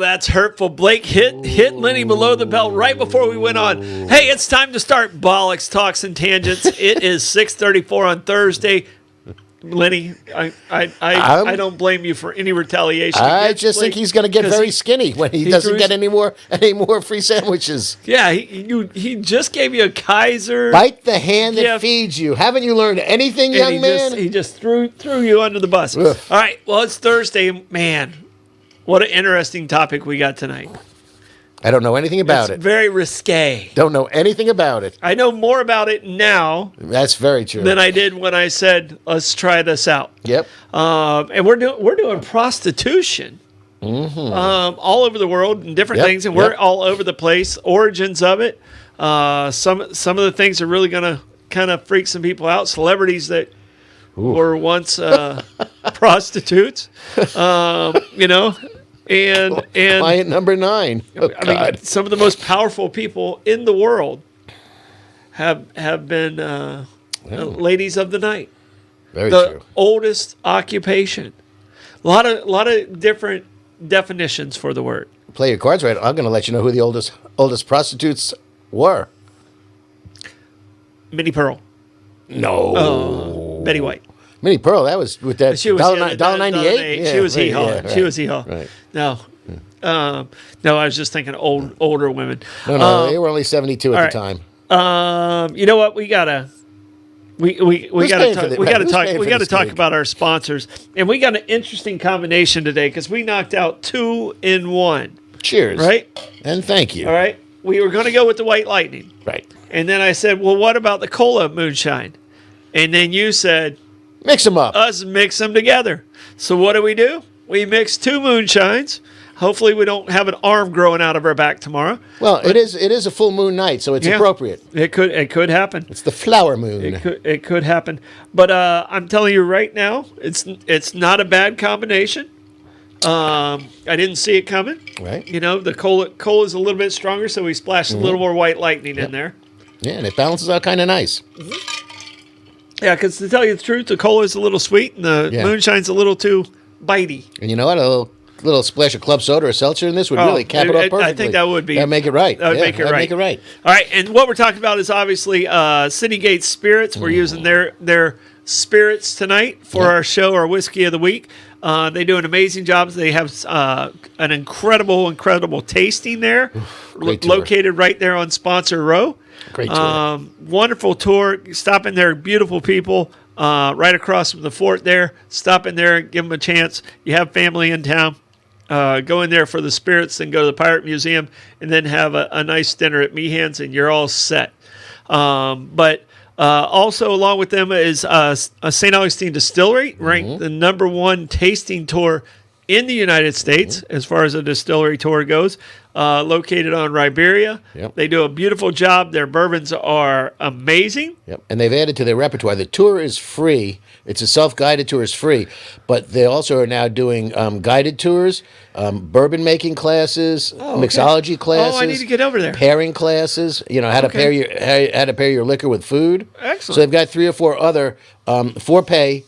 that's hurtful. Blake hit Lenny below the belt right before we went on. Hey, it's time to start Bollox Talks and Tangents. It is 6:34 on Thursday. Lenny, I don't blame you for any retaliation. I just think he's going to get very skinny when he doesn't get any more free sandwiches. Yeah, he just gave you a Kaiser. Bite the hand that feeds you. Haven't you learned anything, young man? He just threw you under the bus. Ugh. All right, well, it's Thursday. Man, what an interesting topic we got tonight. I don't know anything about it. It's very risque. Don't know anything about it. I know more about it now. That's very true. Than I did when I said, "Let's try this out." Yep. And we're doing prostitution. All over the world and different things, and we're all over the place. Origins of it. Some of the things are really going to kind of freak some people out. Celebrities that were once prostitutes. And client number 9. I mean, some of the most powerful people in the world have been ladies of the night. Very true. The oldest occupation. A lot of different definitions for the word. Play your cards right. I'm going to let you know who the oldest prostitutes were. Minnie Pearl. No. Betty White. Minnie Pearl, that was with that $1.98? She was hee-haw. Yeah, right. She was hee-haw. Right. No. No, I was just thinking older women. No, they were only 72 at the time. You know what? We gotta talk about our sponsors, and we got an interesting combination today because we knocked out 2 in 1. Cheers. Right? And thank you. All right. We were going to go with the White Lightning. Right. And then I said, well, what about the Cola Moonshine? And then you said, mix them up. Us mix them together. So what do? We mix 2 moonshines. Hopefully we don't have an arm growing out of our back tomorrow. Well, it is a full moon night, so it's appropriate. It could happen. It's the flower moon. It could happen. But I'm telling you right now, it's not a bad combination. I didn't see it coming. Right. You know, the cola is a little bit stronger, so we splashed a little more White Lightning in there. Yeah, and it balances out kind of nice. Yeah, because to tell you the truth, the cola is a little sweet, and the moonshine's a little too bitey. And you know what? A little splash of club soda or seltzer in this would really cap it up perfectly. I think that would be. That'd make it right. That would make it right. All right, and what we're talking about is obviously Citygate Spirits. We're using their spirits tonight for our show, our Whiskey of the Week. They do an amazing job. They have an incredible tasting there, located right there on Sponsor Row. Great tour. Wonderful tour. Stop in there, beautiful people. Right across from the fort there. Stop in there and give them a chance. You have family in town. Go in there for the spirits, then go to the Pirate Museum, and then have a nice dinner at Meehan's, and you're all set. But also along with them is St. Augustine Distillery, ranked the #1 tasting tour in the United States as far as a distillery tour goes, located on Riberia. Yep. They do a beautiful job. Their bourbons are amazing. Yep. And they've added to their repertoire. The tour is free. It's a self-guided tour. It's free. But they also are now doing guided tours, bourbon making classes, mixology classes. Oh, I need to get over there. Pairing classes. You know, how to pair your liquor with food. Excellent. So they've got 3 or 4 other for pay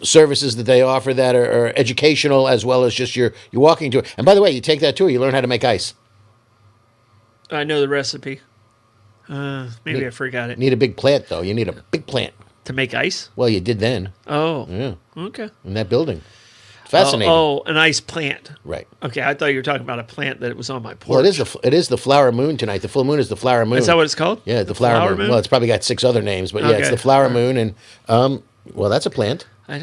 services that they offer that are educational as well as just your walking tour. And by the way, you take that tour, you learn how to make ice. I know the recipe. Maybe I forgot it. Need a big plant, though. You need a big plant. To make ice? Well, you did then. Oh. Yeah. Okay. In that building. Fascinating. Oh, an ice plant. Right. Okay, I thought you were talking about a plant that was on my porch. Well, it is the flower moon tonight. The full moon is the flower moon. Is that what it's called? Yeah, the flower moon. Well, it's probably got 6 other names, but it's the flower moon, and well, that's a plant. I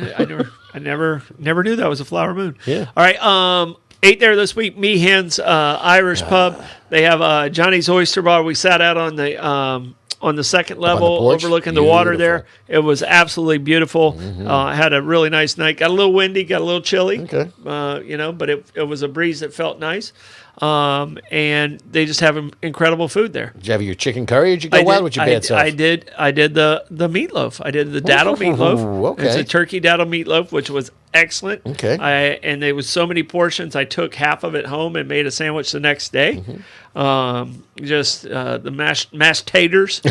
never knew that was a flower moon. Yeah. All right. Ate there this week. Meehan's Irish Pub. They have Johnny's Oyster Bar. We sat out on the second level, overlooking the water there. It was absolutely beautiful. Had a really nice night. Got a little windy, got a little chilly. Okay. But it was a breeze that felt nice. And they just have incredible food there. Did you have your chicken curry or did you go wild with your bad self? I did the meatloaf. I did the daddle meatloaf. Okay. It's a turkey daddle meatloaf, which was excellent. Okay. And there was so many portions. I took half of it home and made a sandwich the next day. The mashed taters.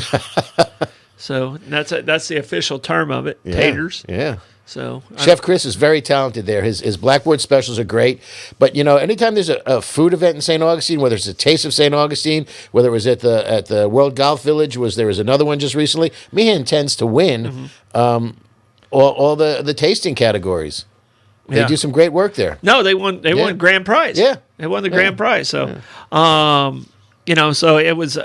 So that's the official term of it, Yeah, taters. Yeah. So Chef Chris is very talented there. His blackboard specials are great. But anytime there's a food event in St. Augustine, whether it's a Taste of St. Augustine, whether it was at the World Golf Village, there was another one just recently. Meehan tends to win all the tasting categories. They do some great work there. No, they won grand prize. Yeah. They won the grand prize. So so it was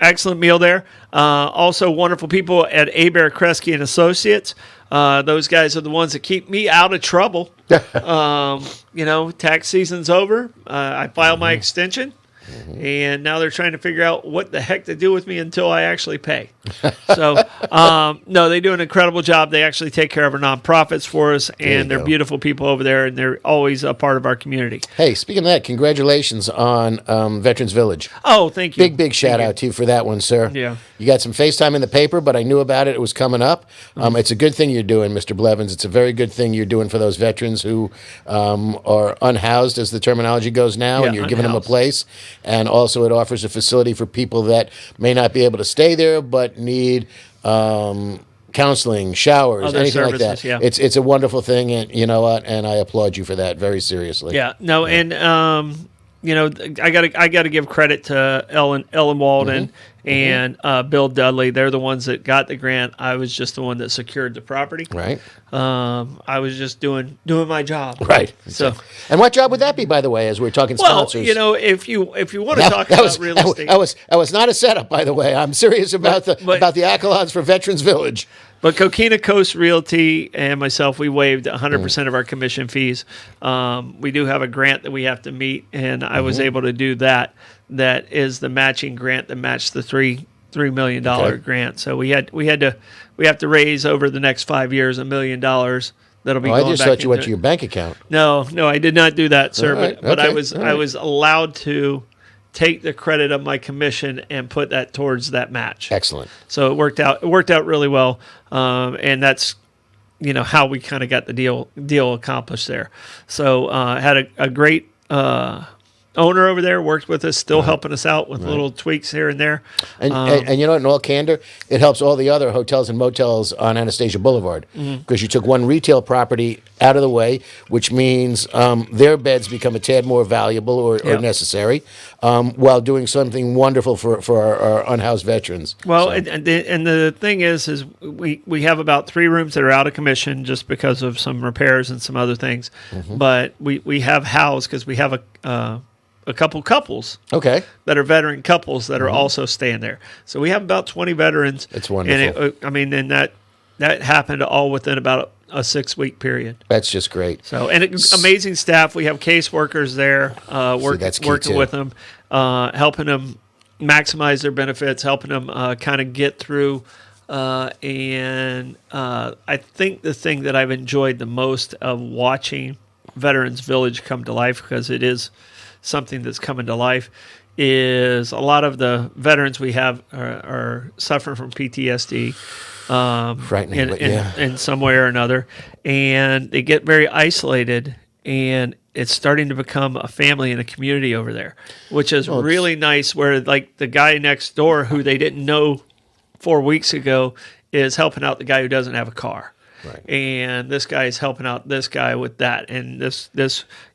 excellent meal there. Also wonderful people at Abear Kresge and Associates. Those guys are the ones that keep me out of trouble. Tax season's over. I filed my extension. And now they're trying to figure out what the heck to do with me until I actually pay. So, no, they do an incredible job. They actually take care of our nonprofits for us, and they're beautiful people over there, and they're always a part of our community. Hey, speaking of that, congratulations on Veterans Village. Oh, thank you. Big shout out to you for that one, sir. Yeah. You got some FaceTime in the paper, but I knew about it. It was coming up. It's a good thing you're doing, Mr. Blevins. It's a very good thing you're doing for those veterans who are unhoused, as the terminology goes now, and you're giving them a place. And also it offers a facility for people that may not be able to stay there but need counseling, showers, Other anything services, like that. yeah. It's a wonderful thing, and you know what? And I applaud you for that very seriously. Yeah. No, and I gotta give credit to Ellen Walden and Bill Dudley. They're the ones that got the grant. I was just the one that secured the property. Right. I was just doing my job. Right. So, and what job would that be, by the way, as we're talking sponsors? If you want to talk about real estate, that was not a setup, by the way. I'm serious about the accolades for Veterans Village. But Coquina Coast Realty and myself, we waived 100% of our commission fees. We do have a grant that we have to meet, and I was able to do that. That is the matching grant that matched the $3 million grant. So we have to raise over the next 5 years $1 million. That'll be. I just thought you went to your bank account. No, I did not do that, sir. Right, but I okay, was allowed to take the credit of my commission and put that towards that match. Excellent. So it worked out really well, and that's how we kind of got the deal accomplished there. So had a great owner over there, worked with us, still helping us out with little tweaks here and there. And you know what, in all candor, it helps all the other hotels and motels on Anastasia Boulevard because you took one retail property out of the way, which means their beds become a tad more valuable or necessary, while doing something wonderful for our unhoused veterans. Well, and the thing is we have about 3 rooms that are out of commission just because of some repairs and some other things, but we have housed because we have a couple couples that are veteran couples that are also staying there. So we have about 20 veterans. It's wonderful. And that happened all within about a 6-week period. That's just great. So, and amazing staff. We have caseworkers there working with them, helping them maximize their benefits, helping them kind of get through. And I think the thing that I've enjoyed the most of watching Veterans Village come to life, because it is something that's coming to life, is a lot of the veterans we have are suffering from PTSD in some way or another, and they get very isolated, and it's starting to become a family and a community over there, which is really nice, where like the guy next door who they didn't know 4 weeks ago is helping out the guy who doesn't have a car. Right. And this guy is helping out this guy with that, and this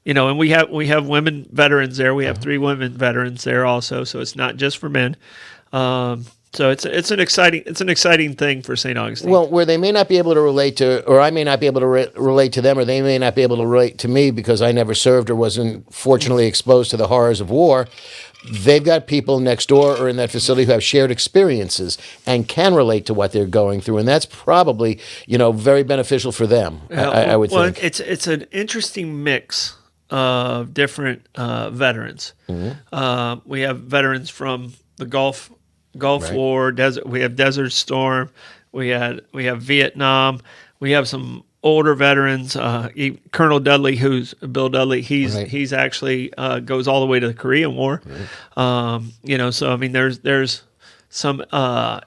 and we have women veterans there. We have 3 women veterans there also, so it's not just for men. So it's an exciting thing for St. Augustine. Well, where they may not be able to relate to, or I may not be able to relate to them, or they may not be able to relate to me because I never served or wasn't fortunately exposed to the horrors of war. They've got people next door or in that facility who have shared experiences and can relate to what they're going through, and that's probably very beneficial for them. I would think. It's an interesting mix of different veterans. We have veterans from the Gulf War, desert. We have Desert Storm. We have Vietnam. We have some older veterans. Colonel Dudley, who's Bill Dudley, he's actually goes all the way to the Korean War. So I mean, there's some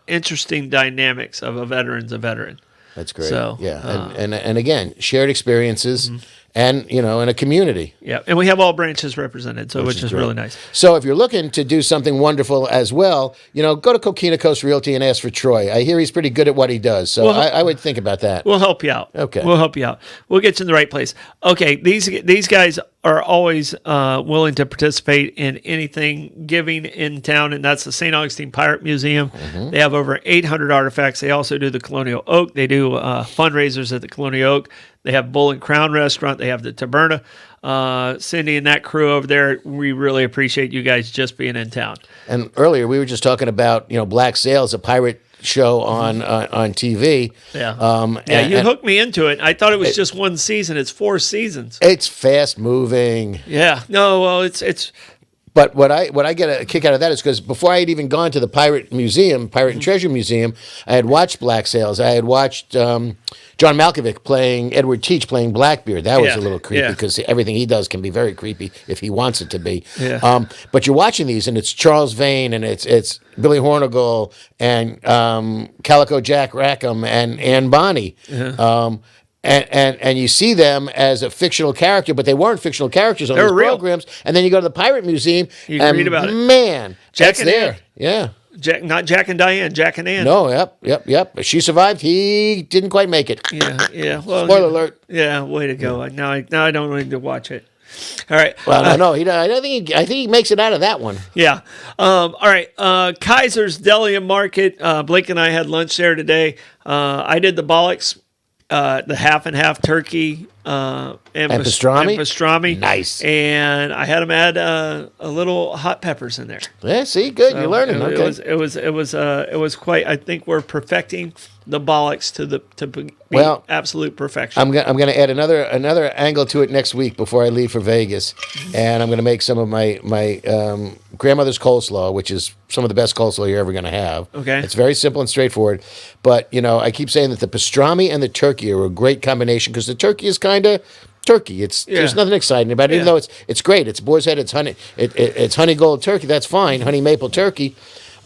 interesting dynamics of a veteran's a veteran. That's great. So, yeah, and again, shared experiences. and in a community. Yeah, and we have all branches represented, so which is really nice. So if you're looking to do something wonderful as well, go to Coquina Coast Realty and ask for Troy. I hear he's pretty good at what he does, so I would think about that. We'll help you out. Okay, we'll help you out. We'll get you in the right place. Okay, these guys are always willing to participate in anything giving in town, and that's the St. Augustine Pirate Museum. They have over 800 artifacts. They also do the Colonial Oak. They do fundraisers at the Colonial Oak. They have Bull and Crown Restaurant. They have the Taberna. Cindy and that crew over there, we really appreciate you guys just being in town. And earlier we were just talking about Black Sails, a pirate show on TV. Yeah. You hooked me into it. I thought it was just one season. It's 4 seasons. It's fast moving. Yeah. No. Well, it's. But what I get a kick out of that is because before I had even gone to the Pirate and Treasure Museum, I had watched Black Sails. I had watched John Malkovich playing Edward Teach playing Blackbeard. That was a little creepy because everything he does can be very creepy if he wants it to be. Yeah. But you're watching these, and it's Charles Vane, and it's Billy Hornigal, and Calico Jack Rackham, and Anne Bonny. And you see them as a fictional character, but they weren't fictional characters on these programs. And then you go to the Pirate Museum, and read about it. Man, Jack and there. Ann. Yeah. Not Jack and Diane, Jack and Ann. No, yep. She survived. He didn't quite make it. Yeah. Well, spoiler alert. Yeah, way to go. Now I don't need to watch it. All right. Well, no. I think he makes it out of that one. Yeah. All right. Kaiser's Deli and Market. Blake and I had lunch there today. I did the Bollox. The half and half turkey and pastrami. Nice. And I had them add a little hot peppers in there. Yeah, see, good. So you're learning. It was quite. I think we're perfecting the Bollox to be absolute perfection. I'm going to add another angle to it next week before I leave for Vegas, and I'm going to make some of my grandmother's coleslaw, which is some of the best coleslaw you're ever going to have. Okay. It's very simple and straightforward, but I keep saying that the pastrami and the turkey are a great combination because the turkey is kind of turkey. There's nothing exciting about it, even though it's great. It's boar's head. It's honey. It's honey gold turkey. That's fine. Honey maple turkey.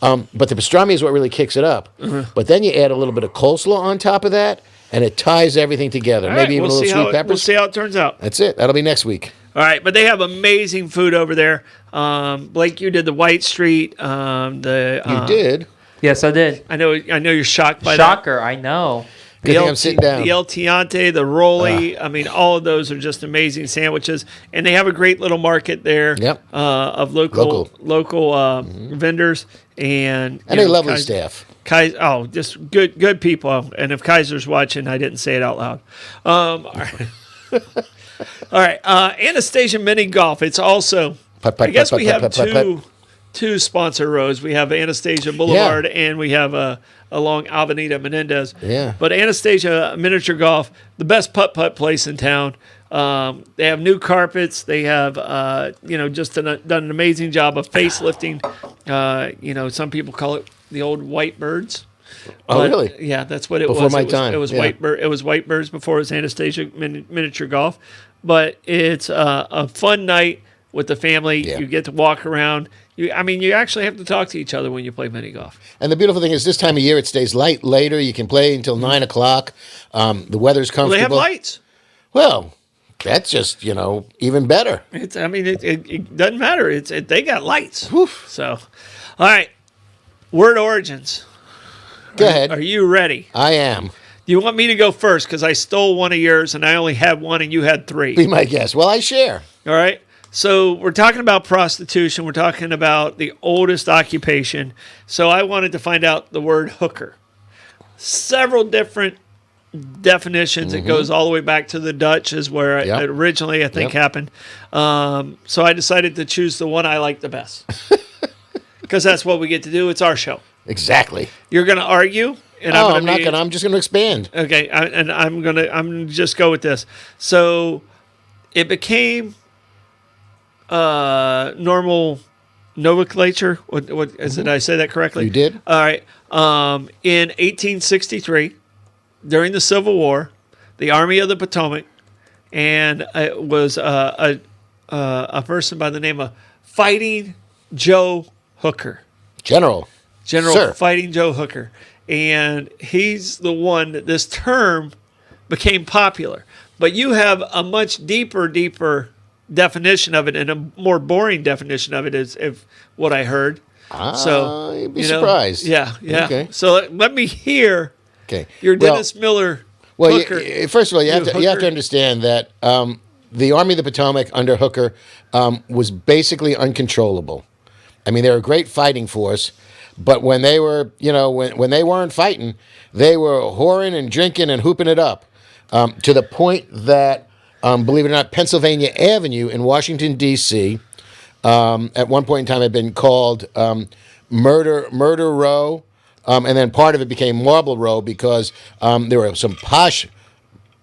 But the pastrami is what really kicks it up. But then you add a little bit of coleslaw on top of that, and it ties everything together. Maybe even a little sweet peppers. We'll see how it turns out. That's it. That'll be next week. All right, but they have amazing food over there. Blake, you did the White Street. You did? Yes, I did. I know you're shocked by Shocker, I know. I'm sitting down. The El Tiante, the Rolly. I mean, all of those are just amazing sandwiches. And they have a great little market there of local vendors. And a lovely staff. Just good people. And if Kaiser's watching, I didn't say it out loud. All right. Anastasia Mini Golf. It's also, I guess we have two sponsor roads. We have Anastasia Boulevard and we have along Avenida Menendez. Yeah. But Anastasia Miniature Golf, the best putt-putt place in town. They have new carpets. They have, just done an amazing job of facelifting. Some people call it the old white birds. Oh, really? Yeah, that's what it was. Before my time. It was white bird. It was white birds before it was Anastasia Miniature Golf. But it's a fun night with the family. Yeah. You get to walk around. You actually have to talk to each other when you play mini golf. And the beautiful thing is this time of year it stays light later. You can play until 9 o'clock. The weather's comfortable. Well, they have lights. Well, that's just, even better. It doesn't matter. They got lights. Oof. So, all right. Word origins. Go ahead. Are you ready? I am. Do you want me to go first? Because I stole one of yours and I only had one and you had 3. Be my guest. Well, I share. All right. So we're talking about prostitution. We're talking about the oldest occupation. So I wanted to find out the word hooker. Several different definitions. It goes all the way back to the Dutch is where it originally, I think, happened. So I decided to choose the one I like the best. Because that's what we get to do. It's our show. Exactly. You're going to argue. And I'm not going to. I'm just going to expand. Okay. I'm going to just go with this. So it became normal nomenclature. What is it? Did I say that correctly? You did. All right. In 1863, during the Civil War, the Army of the Potomac, and it was a person by the name of Fighting Joe Hooker. General Sir. Fighting Joe Hooker. And he's the one that this term became popular. But you have a much deeper definition of it, and a more boring definition of it is if what I heard. So you'd be surprised. Yeah. Okay. So let me hear Okay. your Dennis Miller. Well, Hooker. First of all, you have to understand that the Army of the Potomac under Hooker was basically uncontrollable. I mean, they were a great fighting force, but when they were, when they weren't fighting, they were whoring and drinking and hooping it up to the point that, believe it or not, Pennsylvania Avenue in Washington, D.C., at one point in time had been called Murder Row, and then part of it became Marble Row because there were some posh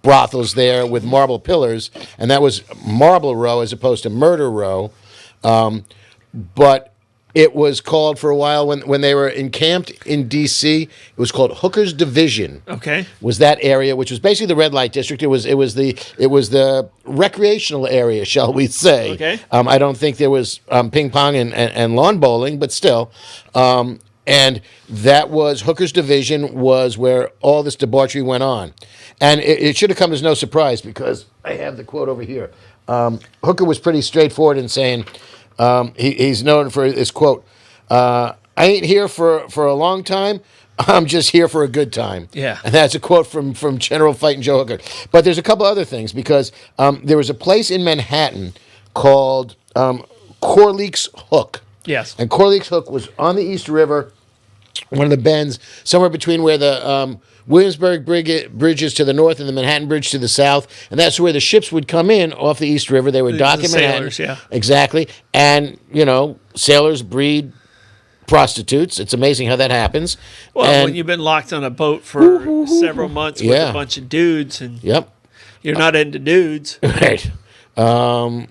brothels there with marble pillars, and that was Marble Row as opposed to Murder Row. But it was called for a while when they were encamped in D.C. It was called Hooker's Division. Okay, was that area, which was basically the red light district. It was the recreational area, shall we say? Okay. I don't think there was ping pong and lawn bowling, but still. And that was Hooker's Division was where all this debauchery went on, and it should have come as no surprise because I have the quote over here. Hooker was pretty straightforward in saying. He's known for his quote, I ain't here for a long time, I'm just here for a good time. Yeah. And that's a quote from General Fighting Joe Hooker. But there's a couple other things because there was a place in Manhattan called Corleake's Hook. Yes. And Corleake's Hook was on the East River, one of the bends, somewhere between where the Williamsburg Bridge is to the north and the Manhattan Bridge to the south. And that's where the ships would come in off the East River. They would dock in Manhattan. Sailors, yeah. Exactly. And, sailors breed prostitutes. It's amazing how that happens. Well, when you've been locked on a boat for several months with Yeah. a bunch of dudes and Yep. you're not into dudes. Right. And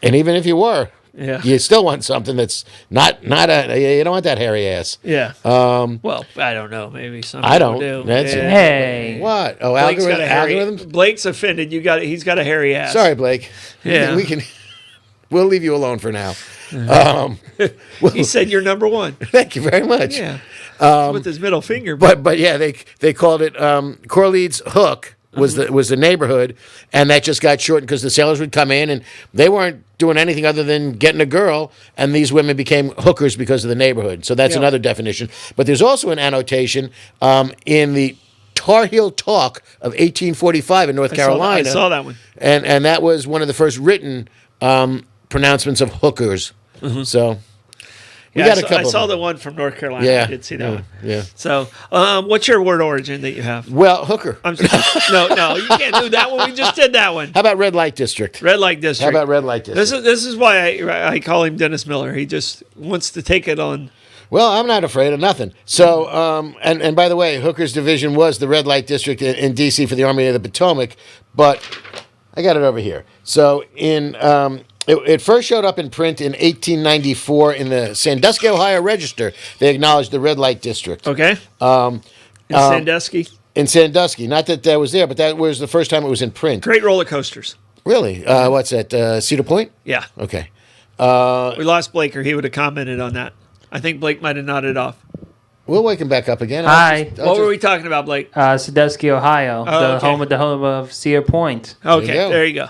even if you were, Yeah. you still want something that's not you don't want that hairy ass. Yeah. Well, I don't know. Maybe some I people don't. do. That's Yeah. Hey. What? Oh, Blake's got algorithms? Blake's offended. He's got a hairy ass. Sorry, Blake. Yeah. We'll leave you alone for now. He said you're number one. Thank you very much. Yeah. With his middle finger. But yeah, they called it Corleake's Hook was the neighborhood, and that just got shortened because the sailors would come in and they weren't doing anything other than getting a girl, and these women became hookers because of the neighborhood. So that's another definition. But there's also an annotation in the Tar Heel Talk of 1845 in North Carolina. I saw that one. And that was one of the first written pronouncements of hookers. So we got a couple. I saw of them. the one from North Carolina. Yeah, I did see that one. Yeah. So, what's your word origin that you have? Well, hooker. No, you can't do that one. We just did that one. How about red light district? Red light district. How about red light district? This is why I call him Dennis Miller. He just wants to take it on. Well, I'm not afraid of nothing. So, and by the way, Hooker's Division was the red light district in D.C. for the Army of the Potomac, but I got it over here. So it first showed up in print in 1894 in the Sandusky, Ohio Register. They acknowledged the red light district. Okay. In Sandusky. In Sandusky. Not that was there, but that was the first time it was in print. Great roller coasters. Really? What's that? Cedar Point? Yeah. Okay. We lost Blake, or he would have commented on that. I think Blake might have nodded off. We'll wake him back up again. Hi. What were we talking about, Blake? Sandusky, Ohio, Oh, okay. the home of Cedar Point. Okay, go. there you go.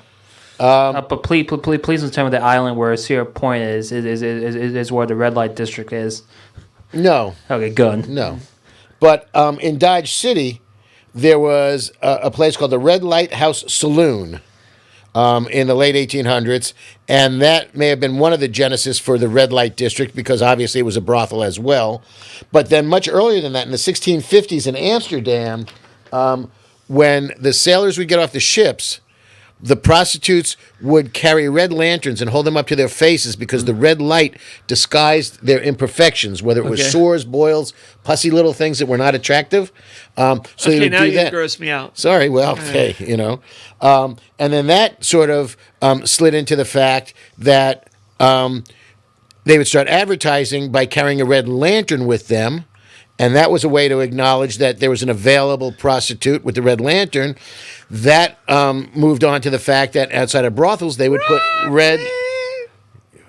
But please don't tell me the island where Cedar Point is where the red light district is. No. Okay, good. No. But in Dodge City, there was a place called the Red Light House Saloon in the late 1800s, and that may have been one of the genesis for the red light district because obviously it was a brothel as well. But then much earlier than that, in the 1650s in Amsterdam, when the sailors would get off the ships, the prostitutes would carry red lanterns and hold them up to their faces because the red light disguised their imperfections, whether it was sores, boils, pussy little things that were not attractive. So they would now do you that. gross me out. Sorry, well, hey, and then that sort of slid into the fact that they would start advertising by carrying a red lantern with them. And that was a way to acknowledge that there was an available prostitute with the red lantern. That moved on to the fact that outside of brothels, they would put red.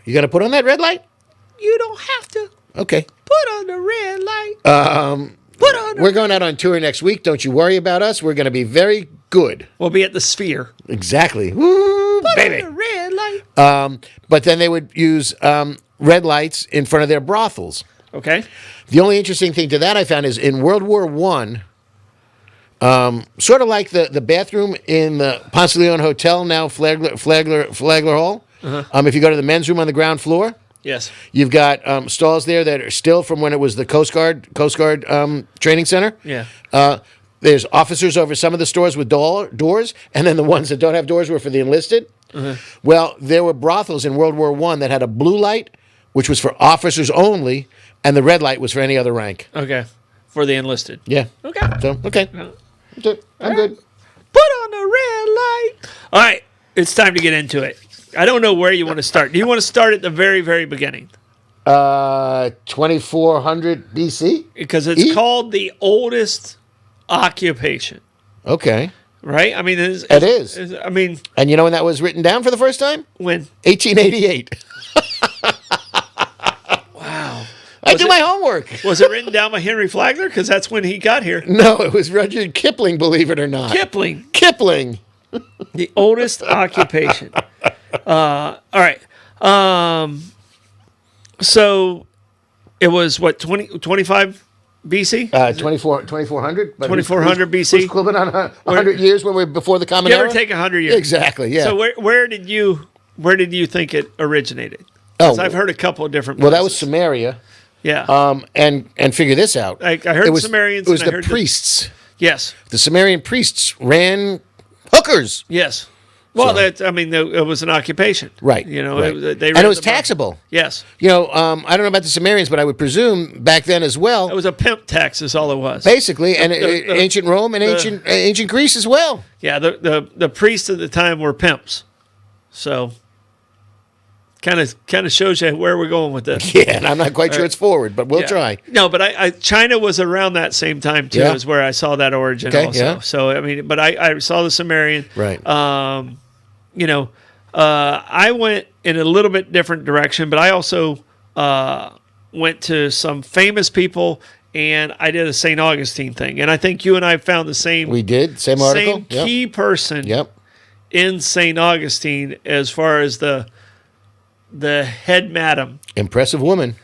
You got to put on that red light? You don't have to Okay. put on the red light. Put on the We're going out on tour next week. Don't you worry about us. We're going to be very good. We'll be at the Sphere. Exactly. Woo, baby. On the red light. But then they would use red lights in front of their brothels. Okay. The only interesting thing to that I found is in World War One, sort of like the bathroom in the Ponce de Leon Hotel, now Flagler Hall. If you go to the men's room on the ground floor, Yes. you've got stalls there that are still from when it was the Coast Guard training center. Yeah. There's officers over some of the stores with doors, and then the ones that don't have doors were for the enlisted. Well, there were brothels in World War One that had a blue light, which was for officers only, and the red light was for any other rank. Okay. For the enlisted. Yeah. Okay. So, okay. I'm good. Put on the red light. All right. It's time to get into it. I don't know where you want to start. Do you want to start at the very, very beginning? 2400 BC? Because it's called the oldest occupation. Okay. Right? I mean, It is. I mean, And you know when that was written down for the first time? when? 1888. Wow. I do my homework. Was it written down by Henry Flagler? Because that's when he got here. No, it was Rudyard Kipling, believe it or not. Kipling. The oldest occupation. All right. So it was what, 25 BC? 2400. 2400 BC. Which equivalent on 100 years when we're before the Common Give Era? or take 100 years. Exactly, yeah. So where did you think it originated? Oh, 'Cause I've heard a couple of different well, that was places. Samaria. Yeah. And figure this out. I heard it was, Sumerians. It was and I the heard priests. Yes. The Sumerian priests ran hookers. Yes. Well, So- it was an occupation. Right. You know, right. they and ran it was the bar- taxable. Yes. You know, I don't know about the Sumerians, but I would presume back then as well. It was a pimp tax is all it was. Basically, and the- ancient Rome and ancient Greece as well. Yeah, the priests at the time were pimps. So kind of shows you where we're going with this. Yeah, and I'm not quite sure it's forward, but we'll Yeah. try. No, but China was around that same time too, Yeah. is where I saw that origin Okay, also. yeah. So I mean, but I saw the Sumerian. Right. You know, I went in a little bit different direction, but I also went to some famous people, and I did a St. Augustine thing. And I think you and I found the same. We did. Same article. Same key person Yep. in St. Augustine as far as the head madam. Impressive woman.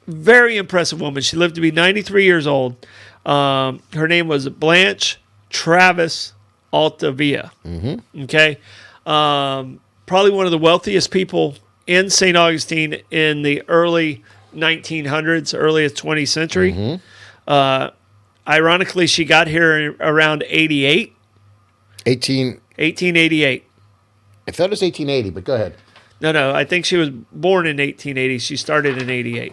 Very impressive woman. She lived to be 93 years old. Her name was Blanche Travis Altavia. Mm-hmm. Okay. Probably one of the wealthiest people in St. Augustine in the early 1900s, earliest 20th century. Mm-hmm. Ironically, she got here around 1888. I thought it was 1880, but go ahead. No, I think she was born in 1880. She started in 88.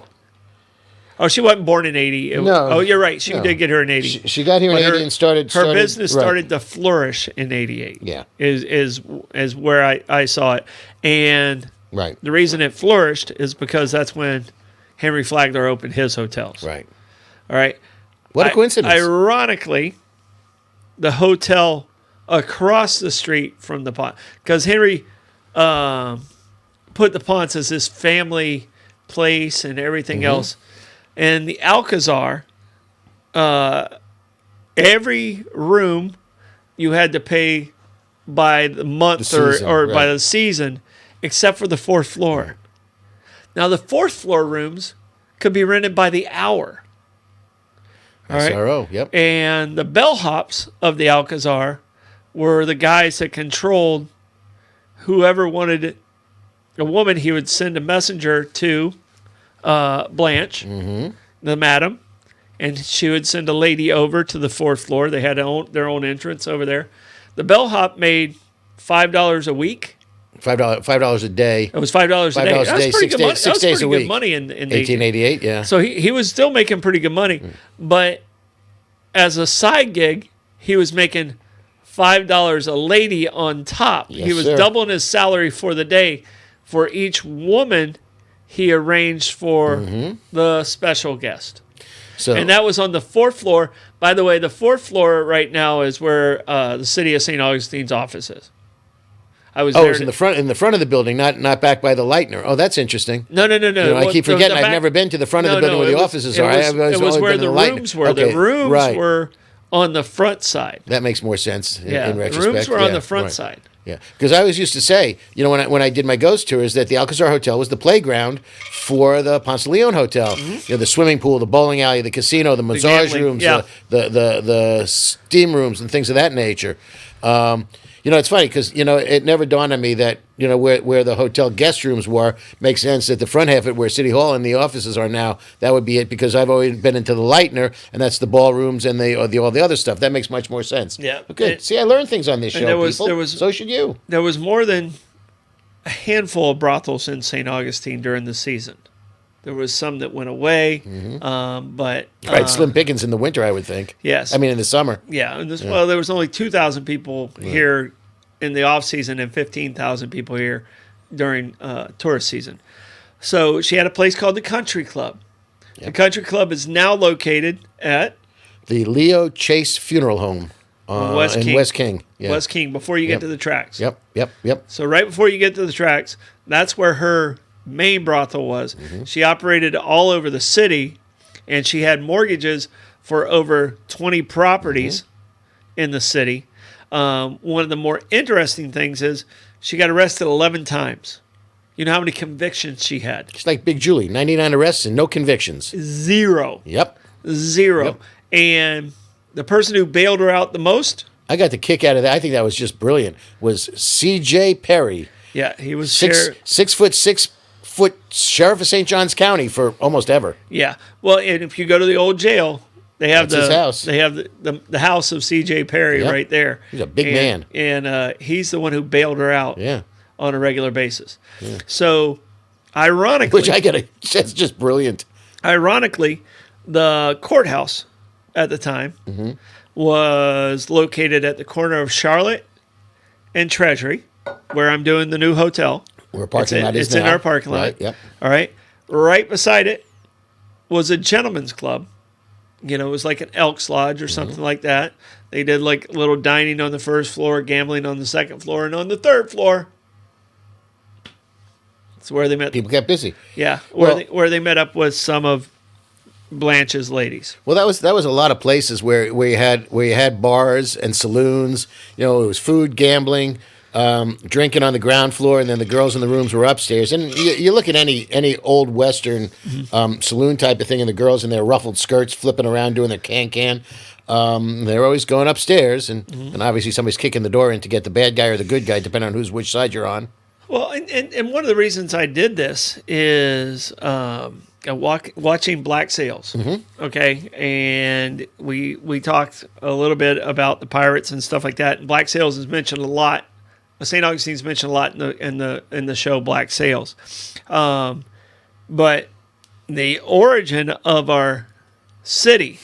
Oh, she wasn't born in 80. No. Oh, you're right. She No. did get her in 80. She got here in But 80 and started. Her business right. started to flourish in 88. Yeah. Is where I saw it. And Right. the reason it flourished is because that's when Henry Flagler opened his hotels. Right. All right. What a coincidence. Ironically, the hotel across the street from the Ponce, because Henry put the Ponce as his family place and everything else. And the Alcazar, every room you had to pay by the month season, or by right. the season, except for the fourth floor. Now, the fourth floor rooms could be rented by the hour. All right. SRO, yep. And the bellhops of the Alcazar were the guys that controlled whoever wanted a woman. He would send a messenger to Blanche, the madam, and she would send a lady over to the fourth floor. They had their own entrance over there. The bellhop made $5 a week. $5 a day. It was $5 a day. $5 a day, That's pretty 6 good money. days, 6 That's days a pretty good week. money in the 1888, yeah. So he was still making pretty good money, but as a side gig, he was making $5 a lady on top. Yes, He was sir. doubling his salary for the day. For each woman, he arranged for the special guest. So, And that was on the fourth floor. By the way, the fourth floor right now is where the city of St. Augustine's office is. I was there. it's in the front of the building, not back by the Lightner. Oh, that's interesting. No. You know, I keep forgetting. I've never been to the front of the building where the it was- offices it are. was, I've it was only where been the to the Lightner. rooms were. Okay, The rooms right. were on the front side. That makes more sense in The retrospect. rooms were on the front side. Yeah, because I always used to say, when I did my ghost tours, that the Alcazar Hotel was the playground for the Ponce de Leon Hotel. The swimming pool, the bowling alley, the casino, the massage rooms, the steam rooms, and things of that nature. It's funny because it never dawned on me that where the hotel guest rooms were makes sense that the front half of it, where City Hall and the offices are now, that would be it. Because I've always been into the Leitner, and that's the ballrooms and all the other stuff. That makes much more sense. Yeah. Okay. See, I learned things on this show. There so should you. There was more than a handful of brothels in St. Augustine during the season. There was some that went away, but right, slim pickings in the winter, I would think. Yes, I mean in the summer. Yeah, well, there was only 2,000 people here in the off season and 15,000 people here during tourist season. So she had a place called the Country Club. Yep. The Country Club is now located at the Leo Chase Funeral Home in West King. Yeah. West King, before you get to the tracks. Yep. So right before you get to the tracks, that's where her main brothel was. She operated all over the city, and she had mortgages for over 20 properties in the city. One of the more interesting things is she got arrested 11 times. You know how many convictions she had? It's like Big Julie, 99 arrests and no convictions. 0. Yep. 0. Yep. And the person who bailed her out the most, I got the kick out of that. I think that was just brilliant. Was C.J. Perry. Yeah, he was 6'6" sheriff of St. Johns County for almost ever. Yeah. Well, and if you go to the old jail, they have his house. They have the house of C.J. Perry right there. He's a big man, and he's the one who bailed her out. Yeah. On a regular basis. Yeah. So, ironically, that's just brilliant. Ironically, the courthouse at the time was located at the corner of Charlotte and Treasury, where I'm doing the new hotel. Where parking lot is now. It's in our parking lot. Right, yep. All right. Right beside it was a gentleman's club. It was like an Elks Lodge or something like that. They did like little dining on the first floor, gambling on the second floor, and on the third floor, it's where they met. People get busy. Yeah, where they met up with some of Blanche's ladies. Well, that was a lot of places where you had bars and saloons. It was food, gambling, drinking on the ground floor, and then the girls in the rooms were upstairs. And you look at any old Western saloon type of thing, and the girls in their ruffled skirts flipping around doing their can. They're always going upstairs, and obviously somebody's kicking the door in to get the bad guy or the good guy, depending on which side you're on. Well, and one of the reasons I did this is watching Black Sails. Okay, and we talked a little bit about the pirates and stuff like that. And Black Sails is mentioned a lot. St. Augustine's mentioned a lot in the show Black Sails, but the origin of our city.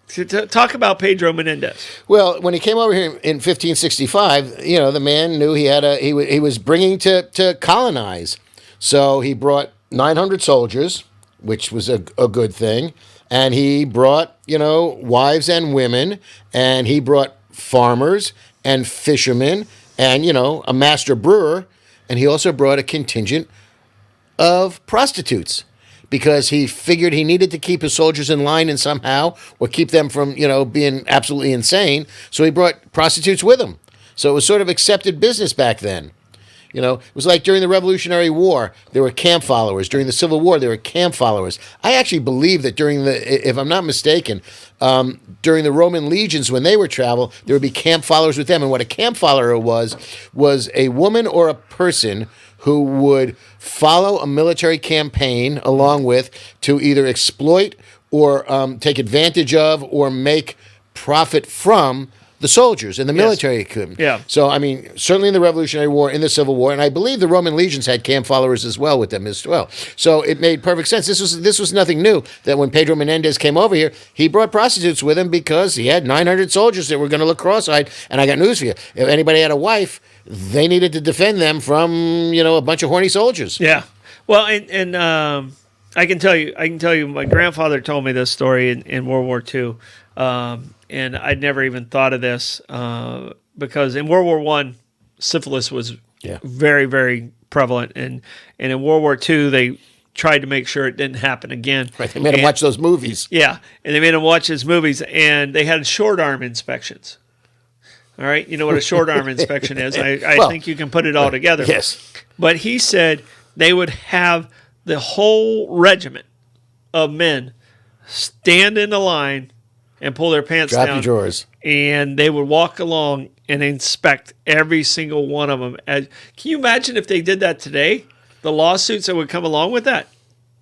To talk about Pedro Menendez. Well, when he came over here in 1565, the man knew he was bringing to colonize. So he brought 900 soldiers, which was a good thing, and he brought wives and women, and he brought farmers and fishermen, and a master brewer, and he also brought a contingent of prostitutes. Because he figured he needed to keep his soldiers in line and somehow, or keep them from, being absolutely insane. So he brought prostitutes with him. So it was sort of accepted business back then. It was like during the Revolutionary War, there were camp followers. During the Civil War, there were camp followers. I actually believe that if I'm not mistaken, during the Roman legions, when they would travel, there would be camp followers with them. And what a camp follower was a woman or a person who would follow a military campaign along with to either exploit or take advantage of or make profit from the soldiers and the military equipment. Yeah. So, certainly in the Revolutionary War, in the Civil War, and I believe the Roman legions had camp followers as well with them as well. So it made perfect sense. This was nothing new, that when Pedro Menendez came over here, he brought prostitutes with him because he had 900 soldiers that were going to look cross-eyed. And I got news for you. If anybody had a wife, they needed to defend them from, a bunch of horny soldiers. Yeah. Well, and I can tell you, my grandfather told me this story in World War II. And I'd never even thought of this because in World War I, syphilis was very, very prevalent, and in World War II tried to make sure it didn't happen again. Right, they made him watch those movies. Yeah, and they made him watch his movies, and they had short arm inspections. All right, you know what a short arm inspection is. I think you can put it all together. Yes. But he said they would have the whole regiment of men stand in the line and pull their pants Drop down. your drawers. And they would walk along and inspect every single one of them. Can you imagine if they did that today? The lawsuits that would come along with that?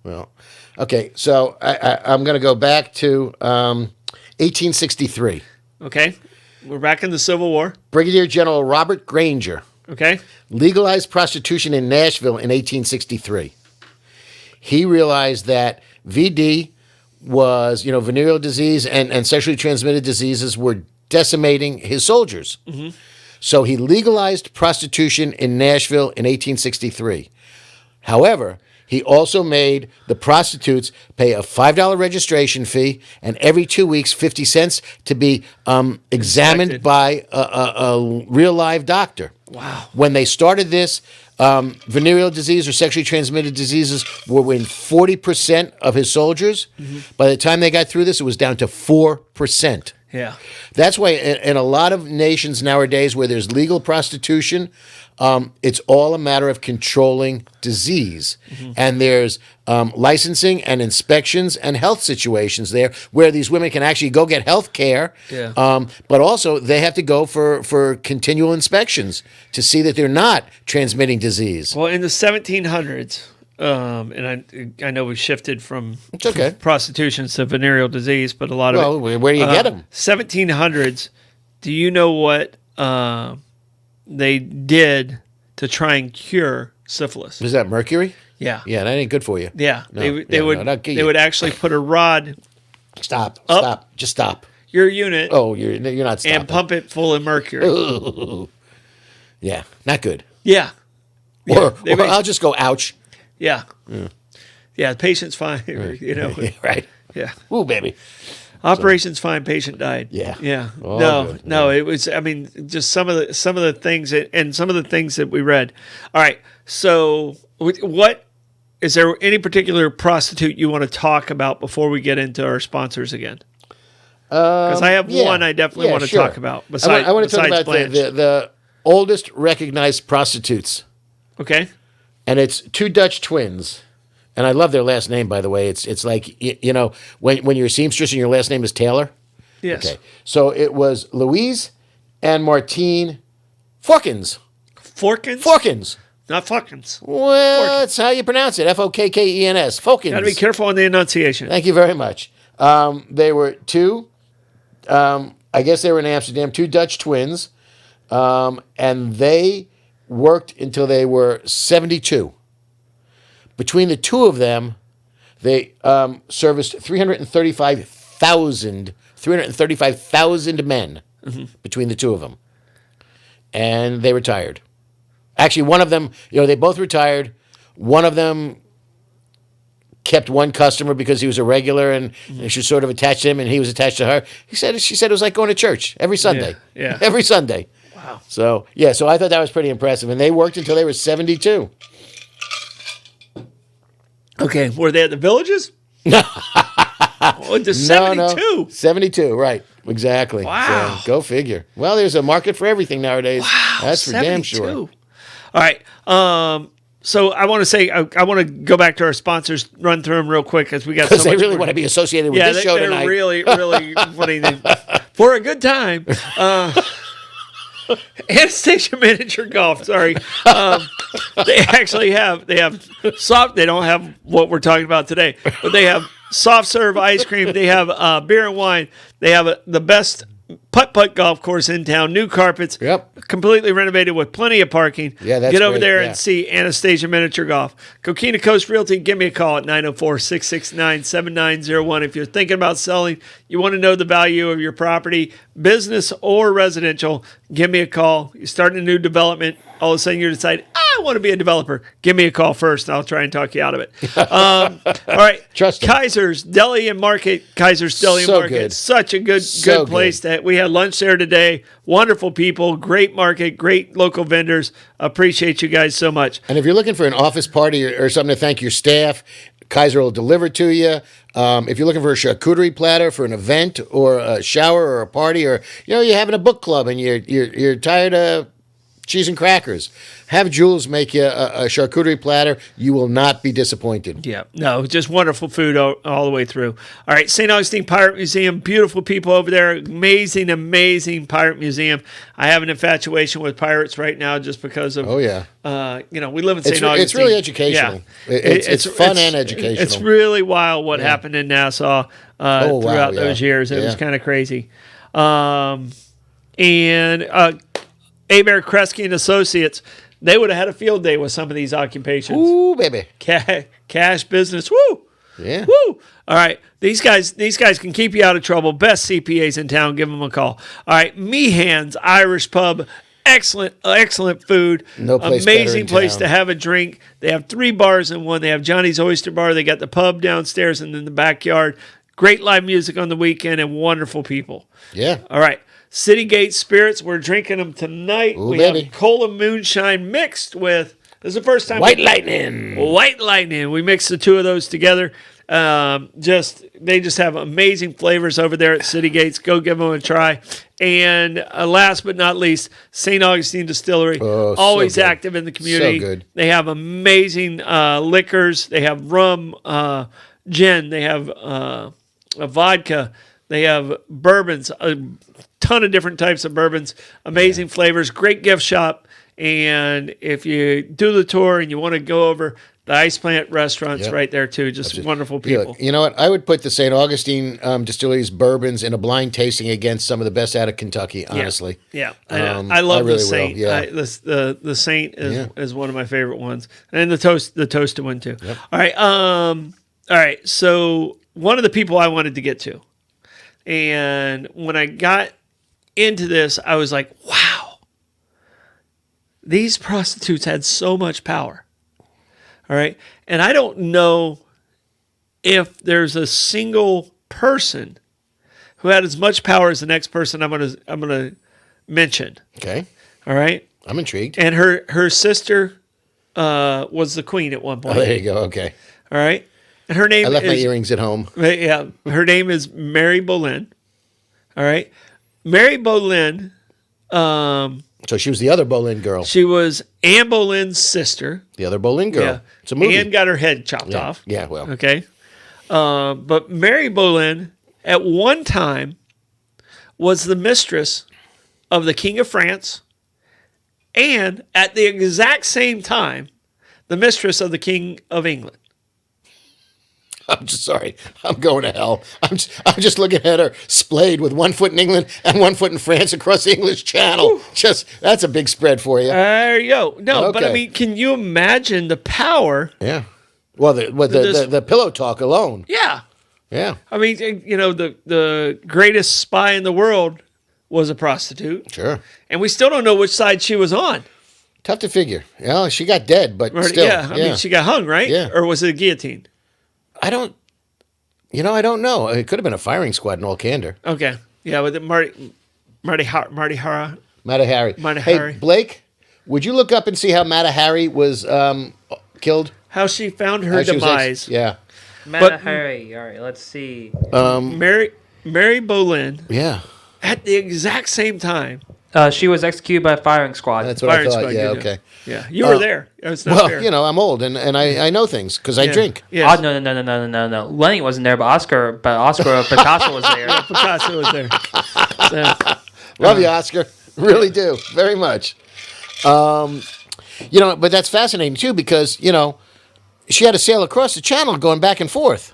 Well, okay, so I'm going to go back to 1863. Okay. We're back in the Civil War. Brigadier General Robert Granger Okay. legalized prostitution in Nashville in 1863. He realized that VD was, venereal disease and sexually transmitted diseases were decimating his soldiers. Mm-hmm. So he legalized prostitution in Nashville in 1863. However, he also made the prostitutes pay a $5 registration fee and every 2 weeks 50 cents to be examined by a real live doctor. Wow. When they started this, venereal disease or sexually transmitted diseases were in 40% of his soldiers. Mm-hmm. By the time they got through this, it was down to 4%. Yeah. That's why in a lot of nations nowadays where there's legal prostitution, it's all a matter of controlling disease. Mm-hmm. And there's licensing and inspections and health situations there where these women can actually go get health care. Yeah. But also they have to go for continual inspections to see that they're not transmitting disease. Well, in the 1700s, and I know we shifted from It's okay. prostitution to venereal disease, but a lot of it. Well, where do you get them? 1700s, do you know what they did to try and cure syphilis? Is that mercury? Yeah. Yeah, that ain't good for you. Yeah. No, They would actually put a rod Stop. Just stop. your unit Oh, you're not stopping. and pump it full of mercury. Ooh. Yeah, not good. Yeah. Or I'll just go, ouch. Yeah. Yeah, the patient's fine. Right. Yeah. Ooh, baby. Operation's fine, patient died. Yeah. Yeah. All good. No, it was, just some of the things and some of the things that we read. All right. So what is there any particular prostitute you want to talk about before we get into our sponsors again? Because I have one I definitely want to talk about. I want to talk about Blanche. the oldest recognized prostitutes. Okay. And it's two Dutch twins. And I love their last name, by the way. It's like, when you're a seamstress and your last name is Taylor. Yes. Okay. So it was Louise and Martine Forkins. Forkins? Forkins. Not Fuckins. Well, Forkins. that's how you pronounce it. Fokkens. Forkins. Got to be careful on the enunciation. Thank you very much. They were two, I guess they were in Amsterdam, two Dutch twins. And they worked until they were 72. Between the two of them, they serviced 335,000 men between the two of them. And they retired. Actually, one of them, they both retired. One of them kept one customer because he was a regular and she was sort of attached to him and he was attached to her. She said it was like going to church every Sunday. Yeah. Every Sunday. Wow. So I thought that was pretty impressive. And they worked until they were 72. Okay. Were they at the villages? Oh, to 72. No. 72, right. Exactly. Wow. So, go figure. Well, there's a market for everything nowadays. Wow. That's for 72. damn sure. All right. So I want to say, I want to go back to our sponsors, run through them real quick because we got so much. Because they really more. want to be associated with this show they're tonight. really, really funny. For a good time. Anastasia Miniature Golf. Sorry, they actually have soft. They don't have what we're talking about today, but they have soft serve ice cream. They have beer and wine. They have the best putt golf course in town. New carpets. Yep. Completely renovated with plenty of parking. Yeah, that's Get over great, there yeah. and see Anastasia Miniature Golf. Coquina Coast Realty. Give me a call at 904-669-7901. If you're thinking about selling, you want to know the value of your property, business or residential, give me a call. You're starting a new development. All of a sudden you decide, I want to be a developer. Give me a call first, and I'll try and talk you out of it. All right. Trust him. Kaiser's Deli and Market. Kaiser's Deli and So Market. good. Such a good place. That we had lunch there today. Wonderful people. Great market. Great local vendors. Appreciate you guys so much. And if you're looking for an office party or something to thank your staff, Kaiser will deliver to you. If you're looking for a charcuterie platter for an event or a shower or a party, or you're having a book club and you're tired of cheese and crackers, have Jules make you a charcuterie platter. You will not be disappointed. Yeah, no, just wonderful food all the way through. All right, St. Augustine Pirate Museum, beautiful people over there. Amazing, amazing pirate museum. I have an infatuation with pirates right now just because of, we live in St. Augustine. It's really educational. Yeah. It's fun and educational. It's really wild what happened in Nassau throughout those years. It was kind of crazy. Abear Kresge and Associates, they would have had a field day with some of these occupations. Ooh, baby. Cash business. Woo! Yeah. Woo! All right. These guys can keep you out of trouble. Best CPAs in town. Give them a call. All right. Meehan's Irish Pub. Excellent food. No place Amazing better in place town. to have a drink. They have 3 bars in one. They have Johnny's Oyster Bar. They got the pub downstairs and in the backyard. Great live music on the weekend and wonderful people. Yeah. All right. City Gate Spirits, we're drinking them tonight. Ooh, we baby. have cola moonshine mixed with, this is the first time. White Lightning. White Lightning. We mixed the two of those together. They just have amazing flavors over there at City Gates. Go give them a try. And last but not least, St. Augustine Distillery, always so active in the community. So good. They have amazing liquors. They have rum, gin. They have a vodka. They have bourbons, a ton of different types of bourbons, amazing flavors, great gift shop. And if you do the tour and you want to go over, the Ice Plant restaurant's right there too. Just wonderful people. You know what? I would put the St. Augustine Distillery's bourbons in a blind tasting against some of the best out of Kentucky, honestly. Yeah. I love the Saint. Yeah. The Saint is one of my favorite ones. And the Toasted one too. Yep. All right. So one of the people I wanted to get to, and when I got into this, I was like, wow, these prostitutes had so much power. All right. And I don't know if there's a single person who had as much power as the next person I'm gonna mention. Okay. All right. I'm intrigued. And her sister was the queen at one point. Oh, there you go. Okay. All right. And her name I left my earrings at home. Yeah. Her name is Mary Boleyn. All right. Mary Boleyn. So she was the other Boleyn girl. She was Anne Boleyn's sister. The other Boleyn girl. Yeah. It's a movie. Anne got her head chopped off. Yeah, well. Okay. But Mary Boleyn, at one time, was the mistress of the King of France, and at the exact same time, the mistress of the King of England. I'm just sorry. I'm going to hell. I'm just looking at her splayed with 1 foot in England and 1 foot in France across the English Channel. That's a big spread for you. There you go. No, but I Okay. mean, can you imagine the power? Yeah. Well, the pillow talk alone. Yeah. Yeah. I mean, the greatest spy in the world was a prostitute. Sure. And we still don't know which side she was on. Tough to figure. Yeah, she got dead, but still. Yeah, I mean, she got hung, right? Yeah. Or was it a guillotine? I don't know. It could have been a firing squad in all candor. Okay. Yeah, with Marty Hara. Mata Hari. Mata Hey, Hari. Blake, would you look up and see how Mata Hari was killed? How she found her How she was demise. yeah. Mata Hari. All right, let's see. Mary Boleyn, Yeah. at the exact same time. She was executed by firing squad. That's what Firing I thought. squad, Yeah, good, okay. Yeah, you were there. It's not Well, fair. I'm old and I know things because I drink. Yes. Oh, no. Lenny wasn't there, but Oscar Picasso was there. Picasso was there. So, Love you, Oscar. Really do. Very much. But that's fascinating too because, she had to sail across the channel going back and forth.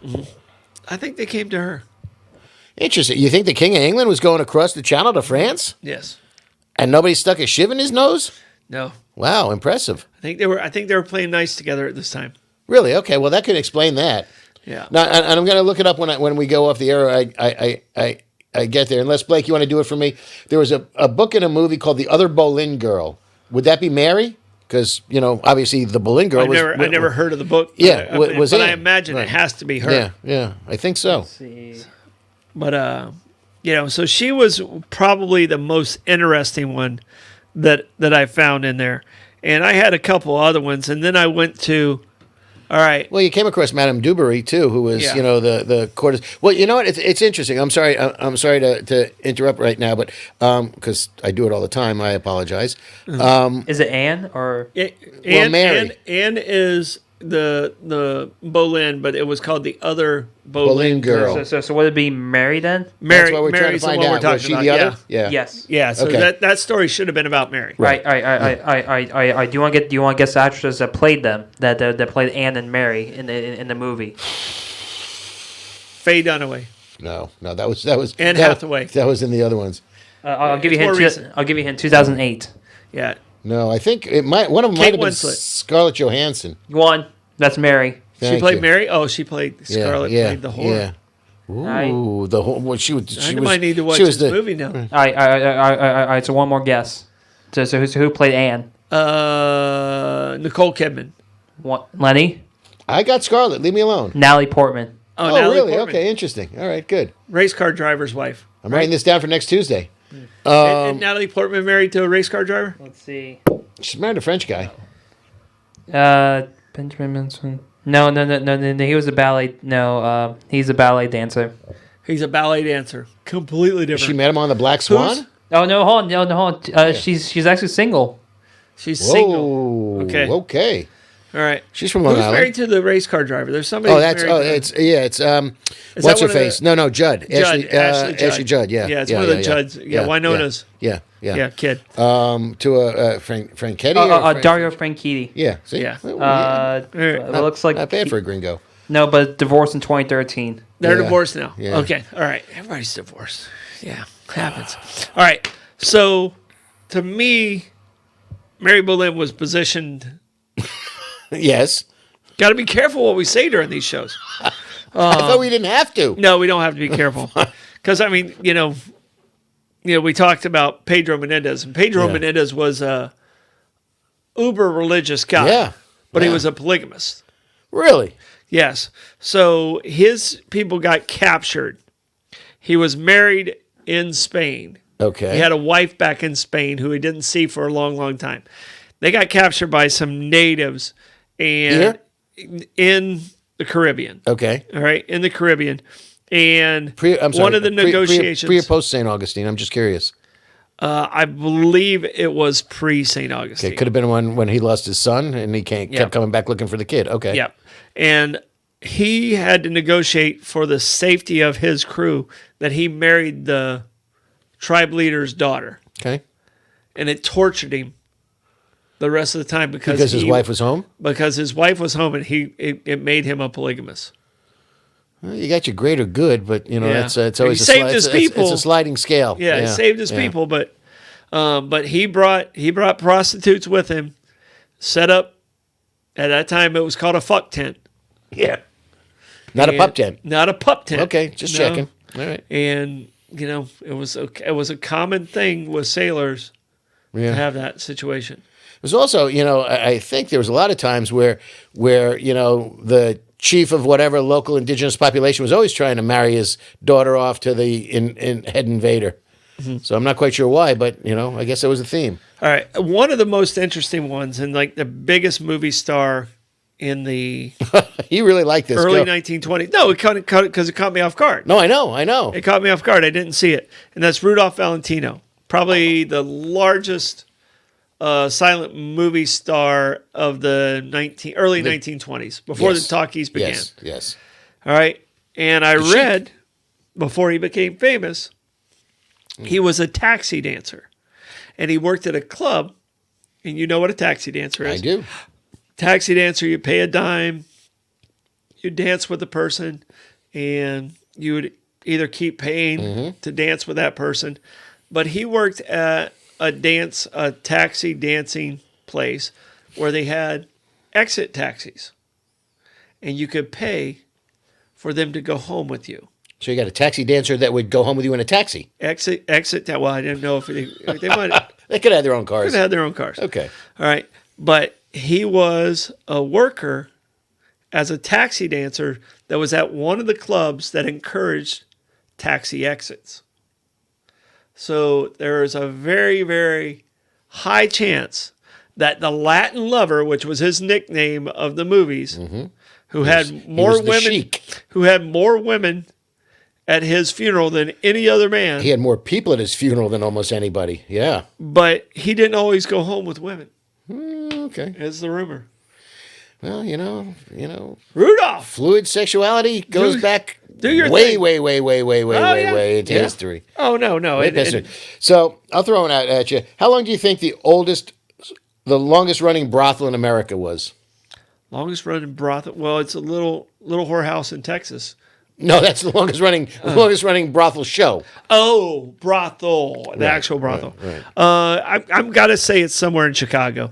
I think they came to her. Interesting. You think the King of England was going across the channel to France? Yes. And nobody stuck a shiv in his nose? No. Wow, impressive. I think they were playing nice together at this time. Really? Okay, well that could explain that. Yeah. Now, and I'm going to look it up when we go off the air. I get there. Unless Blake, you want to do it for me? There was a book and a movie called The Other Boleyn Girl. Would that be Mary? because obviously the Boleyn girl I never heard of the book. Yeah, was but Anne. I imagine Right. it has to be her. Yeah, I think so. Let's see. But so she was probably the most interesting one that I found in there, and I had a couple other ones, and then I went to. All right. Well, you came across Madame Dubarry too, who was, Yeah. the courtess. Well, you know what? It's interesting. I'm sorry. I'm sorry to interrupt right now, but because I do it all the time, I apologize. Is it Anne or? Mary. Anne is the Boleyn, but it was called the other Boleyn Boleyn girl. So would it be Mary then? Mary, That's what we're Mary's trying to the find one we're out. Was talking she about. the other? Yeah. Yes. Yeah. So Okay. that story should have been about Mary. Right. I do you want to guess the actresses that played them that played Anne and Mary in the movie? Faye Dunaway. No, that was Anne that- Hathaway. That was in the other ones. I'll give you a It's more hint. recent. I'll give you a hint. 2008. Yeah. No, I think it might. One of them might Kate have been Winslet. Scarlett Johansson. One. That's Mary. She Thank played you. Mary. Oh, she played Scarlett. Played the whore. Yeah. Ooh, the whole. Well, she I was. might need to watch she was this the, movie now. I. So one more guess. So who played Anne? Nicole Kidman. Lenny. I got Scarlett. Leave me alone. Natalie Portman. Oh, Natalie really? Portman. Okay, interesting. All right, good. Race car driver's wife. I'm writing this down for next Tuesday. And Natalie Portman married to a race car driver? Let's see. She's married a French guy. Benjamin Menson. No. He was a ballet. No, he's a ballet dancer. He's a ballet dancer. Completely different. She met him on the Black Swan. Oh no, hold on. She's actually single. She's Whoa. single. Okay. Okay. All right. She's from Long Who's Island. married to the race car driver? There's somebody. Oh, who's that's married to it's Is what's that her one of face? the- No, Judd. Judd. Ashley Judd. Yeah. Yeah, it's one of the Judds. Yeah, Winona's. Yeah. Yeah, kid. To a Franchetti. or Dario Franchitti. Yeah. See? Yeah. Well, It looks like not bad for a gringo. no, but divorced in 2013. They're Yeah. divorced now. Yeah. Okay. All right. Everybody's divorced. Yeah. Happens. All right. So, to me, Mary Boleyn was positioned. Yes. Got to be careful what we say during these shows. I thought we didn't have to. No, we don't have to be careful. Because, I mean, we talked about Pedro Menendez, and Pedro Yeah. Menendez was a uber religious guy. Yeah. But he Yeah. was a polygamist. Really? Yes. So his people got captured. He was married in Spain. Okay. He had a wife back in Spain who he didn't see for a long, long time. They got captured by some natives and in the Caribbean. Okay. All right, in the Caribbean. And I'm sorry. one of the negotiations, Pre or post St. Augustine? I'm just curious. I believe it was pre St. Augustine. It could have been when he lost his son and he kept coming back looking for the kid. Okay. Yep. And he had to negotiate for the safety of his crew that he married the tribe leader's daughter. Okay. And it tortured him the rest of the time because his wife was home? Because his wife was home and it made him a polygamist. Well, you got your greater good, but Yeah. it's always He saved his it's people. a sliding scale. Yeah, he saved his people, but he brought prostitutes with him, set up at that time it was called a fuck tent. Yeah. Not a pup tent. Not a pup tent. Okay, just No. checking. All right. And it was a common thing with sailors Yeah. to have that situation. There's also, I think there was a lot of times where the chief of whatever local indigenous population was always trying to marry his daughter off to the head invader. Mm-hmm. So I'm not quite sure why, but I guess that was a theme. All right, one of the most interesting ones, and like the biggest movie star in the He really liked this. early Go. 1920s. No, it caught me off guard. No, I know. It caught me off guard. I didn't see it, and that's Rudolph Valentino, probably the largest silent movie star of the early 1920s, before Yes. the talkies began. Yes. All right, and I read before he became famous, he was a taxi dancer, and he worked at a club. And you know what a taxi dancer is? I do. Taxi dancer, you pay a dime, you dance with the person, and you would either keep paying to dance with that person. But he worked at a taxi dancing place where they had exit taxis, and you could pay for them to go home with you. So you got a taxi dancer that would go home with you in a taxi. Well, I didn't know if they might They could have their own cars. have had their own cars. Okay. All right. but he was a worker as a taxi dancer that was at one of the clubs that encouraged taxi exits. So there is a very, very high chance that the Latin lover, which was his nickname of the movies, who had more women at his funeral than any other man. He had more people at his funeral than almost anybody. Yeah. But he didn't always go home with women. Okay. Is the rumor. Well, Rudolph. fluid sexuality goes back do your way, thing. way into history. Oh, no. So I'll throw it out at you. How long do you think the longest running brothel in America was? Longest running brothel. Well, it's a little whorehouse in Texas. No, that's the longest running brothel show. Oh, brothel, the actual brothel. Right. I'm gotta say it's somewhere in Chicago.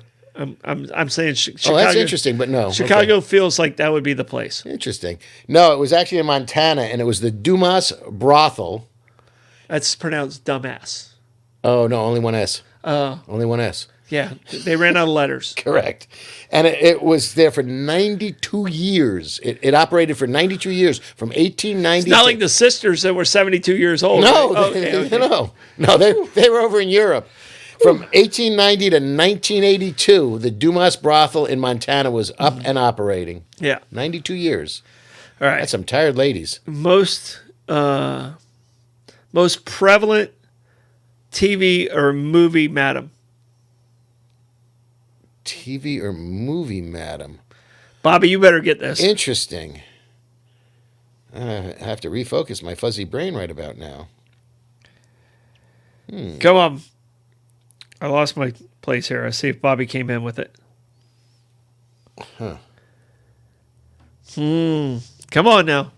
I'm saying Chicago. Oh, that's interesting, but no. Chicago feels like that would be the place. Interesting. No, it was actually in Montana, and it was the Dumas Brothel. That's pronounced dumbass. Oh no, only one S. Only one S. Yeah, they ran out of letters. Correct. And it was there for 92 years. It operated for 92 years, from 1890. It's not like the sisters that were 72 years old. No, right? Okay. No, they were over in Europe. From 1890 to 1982, the Dumas Brothel in Montana was up and operating. Yeah. 92 years. All right. That's some tired ladies. Most prevalent TV or movie madam. TV or movie, madam? Bobby, you better get this. Interesting. I have to refocus my fuzzy brain right about now. Come on. I lost my place here. I see if Bobby came in with it. Come on now.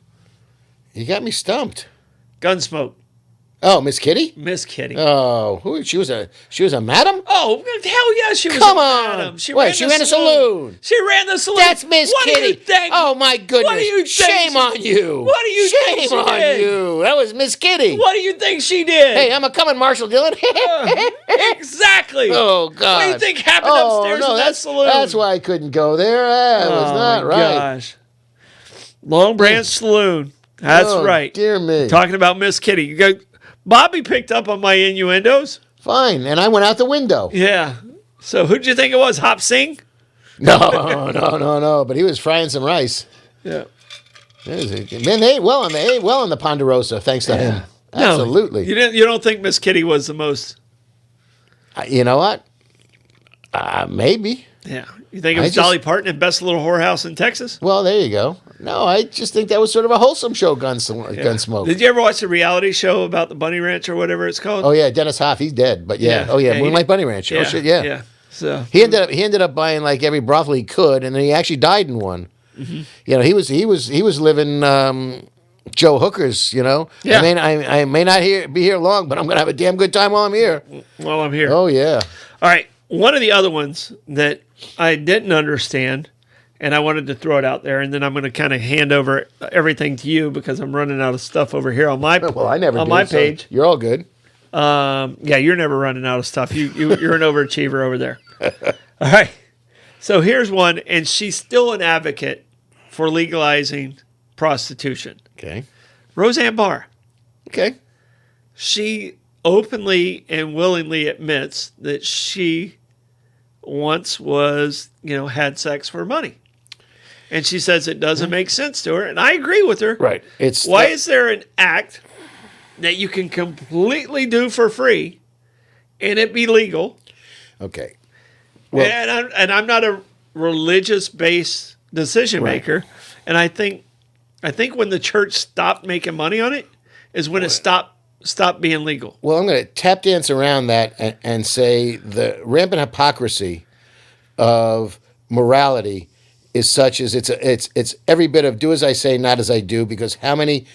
You got me stumped. Gunsmoke. Oh, Miss Kitty? Miss Kitty. Oh, who? She was a madam? Oh, hell yeah, she was Come a on. madam. She ran a saloon. She ran the saloon. That's Miss Kitty. Do you think? Oh, my goodness. What do you think? Shame on you. What do you think Shame she on did? you. That was Miss Kitty. What do you think she did? Hey, I'm a coming Marshall Dillon. Exactly. Oh, God. What do you think happened upstairs in that saloon? That's why I couldn't go there. That was not right. Gosh. Long Branch Saloon. That's right. Dear me. Talking about Miss Kitty. You go. Bobby picked up on my innuendos. Fine, and I went out the window. Yeah. So who'd you think it was? Hop Sing? No. But he was frying some rice. Yeah. Man, they ate well in the Ponderosa, thanks to him. Absolutely. No, you don't think Miss Kitty was the most? You know what? Maybe. Yeah. You think it was Dolly Parton and Best Little Whorehouse in Texas? Well, there you go. No, I just think that was sort of a wholesome show, Gunsmoke. Did you ever watch the reality show about the Bunny Ranch or whatever it's called? Oh yeah, Dennis Hoff, he's dead, but yeah. Oh yeah, Moonlight Bunny Ranch. Yeah, oh shit, yeah. Yeah. So he ended up buying like every brothel he could, and then he actually died in one. Mm-hmm. You know, he was living Joe Hooker's. You know, yeah. I may not be here long, but I'm gonna have a damn good time while I'm here. While I'm here. Oh yeah. All right. One of the other ones that I didn't understand, and I wanted to throw it out there, and then I'm going to kind of hand over everything to you because I'm running out of stuff over here on my page. So you're all good. Yeah, you're never running out of stuff. You're an overachiever over there. All right. So here's one, and she's still an advocate for legalizing prostitution. Okay. Roseanne Barr. Okay. She openly and willingly admits that she once had sex for money. And she says it doesn't make sense to her. And I agree with her. Right. Why is there an act that you can completely do for free and it be legal? Okay. Well, and I'm not a religious-based decision maker. And I think when the church stopped making money on it is when it stopped being legal. Well, I'm going to tap dance around that and say the rampant hypocrisy of morality is such as it's every bit of do as I say, not as I do. Because how many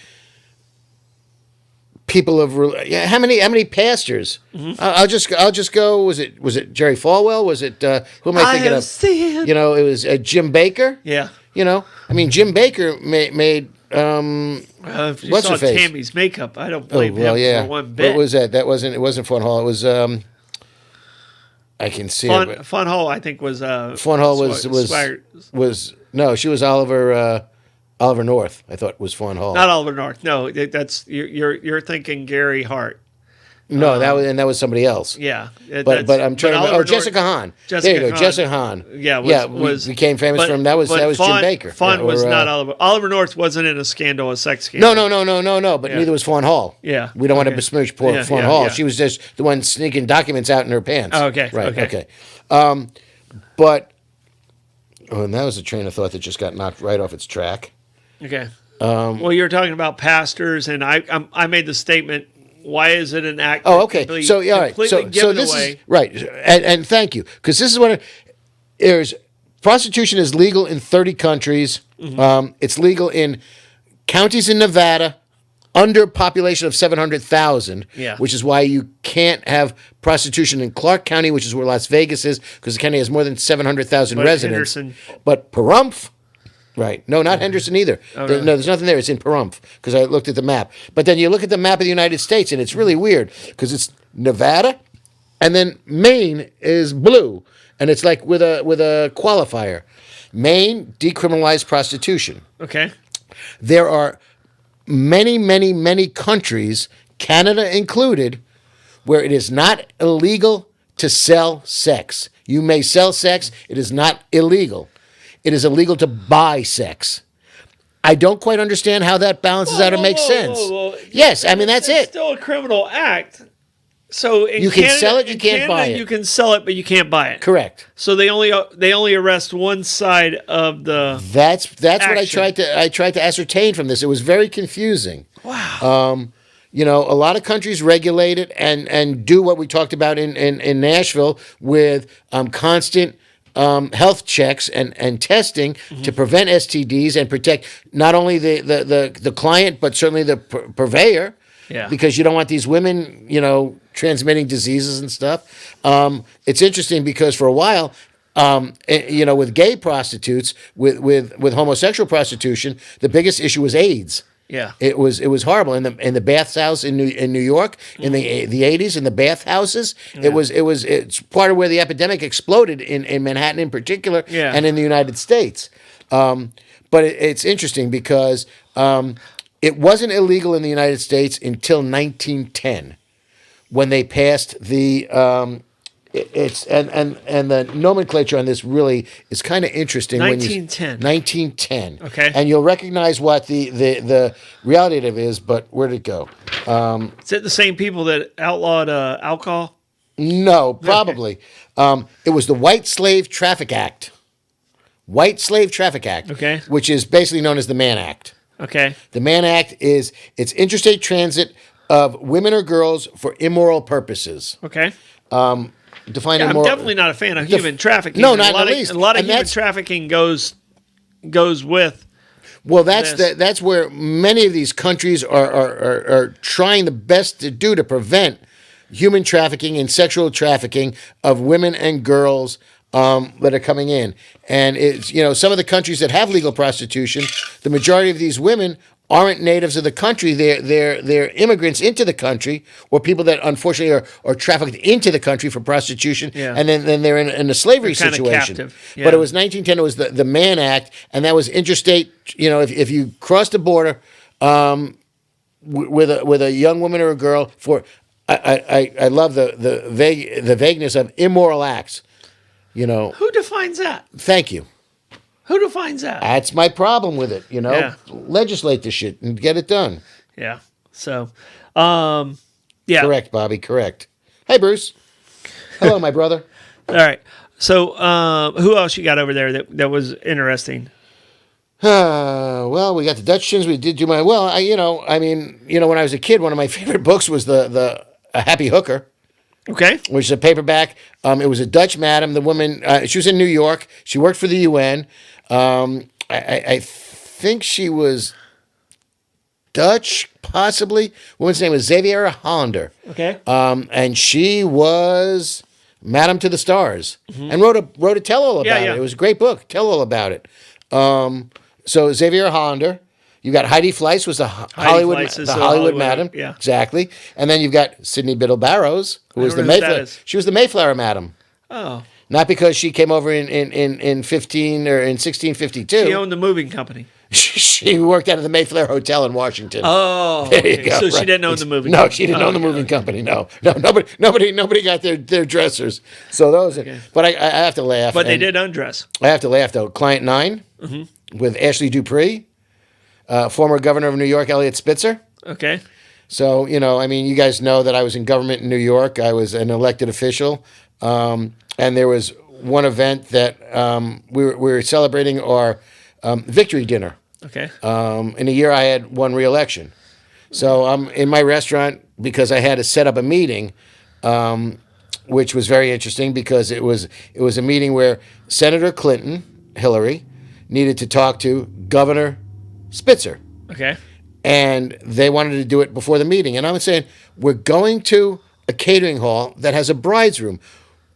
people how many pastors? Mm-hmm. I'll just go. Was it Jerry Falwell? Was it who am I thinking of? Seen. You know, it was Jim Baker. Yeah. You know, I mean, Jim Baker made. If you saw Tammy's makeup, I don't blame him for one bit. What was that? It wasn't Fun Hall. It was I can see it. Fun Hall, I think, was Fun Hall was no, she was Oliver North. I thought was Fun Hall. Not Oliver North. No, that's you're thinking Gary Hart. No, that was somebody else. Yeah, but I'm trying to. Jessica Hahn. There you go, Jessica Hahn. Yeah, became famous from that was Jim Baker. Fun was not Oliver. Oliver North wasn't in a sex scandal. No. But neither was Fawn Hall. Yeah, we don't want to besmirch poor Fawn Hall. She was just the one sneaking documents out in her pants. Oh, okay, right, okay. But and that was a train of thought that just got knocked right off its track. Okay. Well, you were talking about pastors, and I made the statement. Why is it an act? Oh, okay. So, all right. So this is right, and thank you, because this is what there's prostitution is legal in 30 countries. Mm-hmm. It's legal in counties in Nevada under population of 700,000. Yeah. Which is why you can't have prostitution in Clark County, which is where Las Vegas is, because the county has more than 700,000 residents. Henderson. But Pahrump. Right. No, not Henderson either. No, there's nothing there. It's in Pahrump because I looked at the map. But then you look at the map of the United States, and it's really weird because it's Nevada, and then Maine is blue, and it's like with a qualifier. Maine decriminalized prostitution. Okay. There are many, many, many countries, Canada included, where it is not illegal to sell sex. You may sell sex. It is not illegal. It is illegal to buy sex. I don't quite understand how that balances out or makes sense. Yes, I mean, that's it. It's still a criminal act. So you can sell it, you can't buy it. You can sell it, but you can't buy it. Correct. So they only arrest one side of the. That's what I tried to ascertain from this. It was very confusing. Wow. A lot of countries regulate it and do what we talked about in Nashville with constant health checks and testing to prevent STDs and protect not only the client but certainly the purveyor. Yeah. Because you don't want these women, transmitting diseases and stuff. It's interesting because for a while, with gay prostitutes, with homosexual prostitution, the biggest issue was AIDS. Yeah, it was horrible in the bathhouse in New York in the 80s in the bathhouses. Yeah. It's part of where the epidemic exploded in Manhattan in particular, and in the United States. But it's interesting because it wasn't illegal in the United States until 1910 when they passed the. And the nomenclature on this really is kind of interesting. 1910. 1910. Okay. And you'll recognize what the reality of it is, but where'd it go? Is it the same people that outlawed alcohol? No, probably. It was the White Slave Traffic Act. White Slave Traffic Act. Okay. Which is basically known as the Mann Act. Okay. The Mann Act it's interstate transit of women or girls for immoral purposes. Okay. Defining I'm more, definitely not a fan of human trafficking. No, not in the least. A lot of human trafficking goes with. Well, that's where many of these countries are trying the best to do to prevent human trafficking and sexual trafficking of women and girls that are coming in. And it's some of the countries that have legal prostitution, the majority of these women aren't natives of the country. They're immigrants into the country, or people that unfortunately are trafficked into the country for prostitution, and then they're in a slavery situation. Captive. Yeah. But it was 1910. It was the Mann Act, and that was interstate. If you crossed the border with a young woman or a girl for, I love the vagueness of immoral acts. Who defines that? Thank you. Who defines that? That's my problem with it, Legislate this shit and get it done. Yeah. So, Correct, Bobby, correct. Hey, Bruce. Hello, my brother. All right. So, who else you got over there that was interesting? Well, we got the Dutchins. We did do when I was a kid, one of my favorite books was the Happy Hooker. Okay. Which is a paperback. It was a Dutch madam. The woman, she was in New York. She worked for the UN. I think she was Dutch, possibly. Woman's name was Xavier Hollander. Okay. And she was Madam to the Stars, and wrote a tell-all about it. It was a great book. Tell-all about it. So Xavier Hollander. You've got Heidi Fleiss was the Hollywood Madam. Yeah. Exactly. And then you've got Sydney Biddle Barrows, who was the Mayflower. She was the Mayflower Madam. Oh. Not because she came over in 15 or in 1652. She owned the moving company. She worked out of the Mayflower Hotel in Washington. Oh, there you go. So she didn't own the moving No, company. she didn't own the moving company. No, nobody got their dressers. So those are, but I have to laugh. But they did undress. I have to laugh, though. Client 9 with Ashley Dupree, former governor of New York, Elliot Spitzer. Okay. So, I mean, you guys know that I was in government in New York. I was an elected official. And there was one event that we were celebrating our victory dinner. Okay. In a year, I had won re-election. So I'm in my restaurant because I had to set up a meeting, which was very interesting because it was a meeting where Senator Clinton, Hillary, needed to talk to Governor Spitzer. Okay. And they wanted to do it before the meeting. And I was saying, we're going to a catering hall that has a bride's room.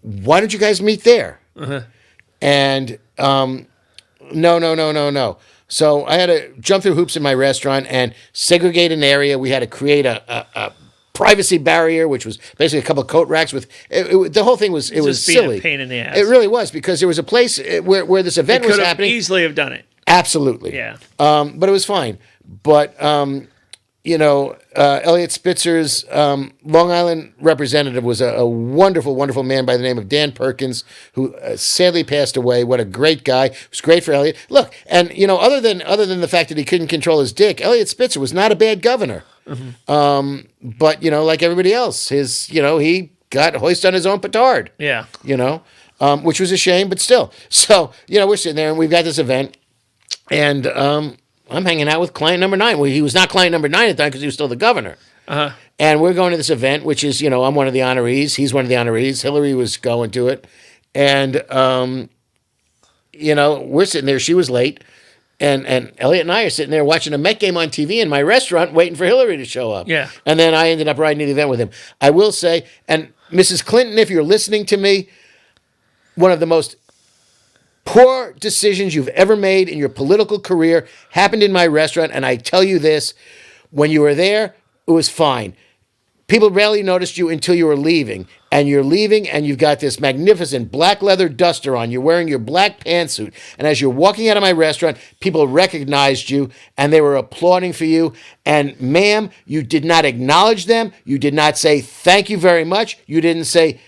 Why don't you guys meet there? Uh-huh. And no. So I had to jump through hoops in my restaurant and segregate an area. We had to create a privacy barrier, which was basically a couple of coat racks with the whole thing was silly. A pain in the ass. It really was because there was a place where this event was happening. Easily have done it. Absolutely. Yeah. But it was fine. But Elliot Spitzer's Long Island representative was a wonderful, wonderful man by the name of Dan Perkins, who sadly passed away. What a great guy! It was great for Elliot. Look, and other than the fact that he couldn't control his dick, Elliot Spitzer was not a bad governor. Mm-hmm. But like everybody else, he got hoisted on his own petard. Yeah. Which was a shame, but still. So we're sitting there and we've got this event, and I'm hanging out with client number 9. Well, he was not client number 9 at the time because he was still the governor. Uh-huh. And we're going to this event, which is, I'm one of the honorees. He's one of the honorees. Hillary was going to it. And, we're sitting there. She was late. And Elliot and I are sitting there watching a Met game on TV in my restaurant waiting for Hillary to show up. Yeah. And then I ended up riding to the event with him. I will say, and Mrs. Clinton, if you're listening to me, one of the most poor decisions you've ever made in your political career happened in my restaurant, and I tell you this, when you were there, it was fine. People rarely noticed you until you were leaving, and you're leaving, and you've got this magnificent black leather duster on. You're wearing your black pantsuit, and as you're walking out of my restaurant, people recognized you, and they were applauding for you, and ma'am, you did not acknowledge them. You did not say thank you very much. You didn't say,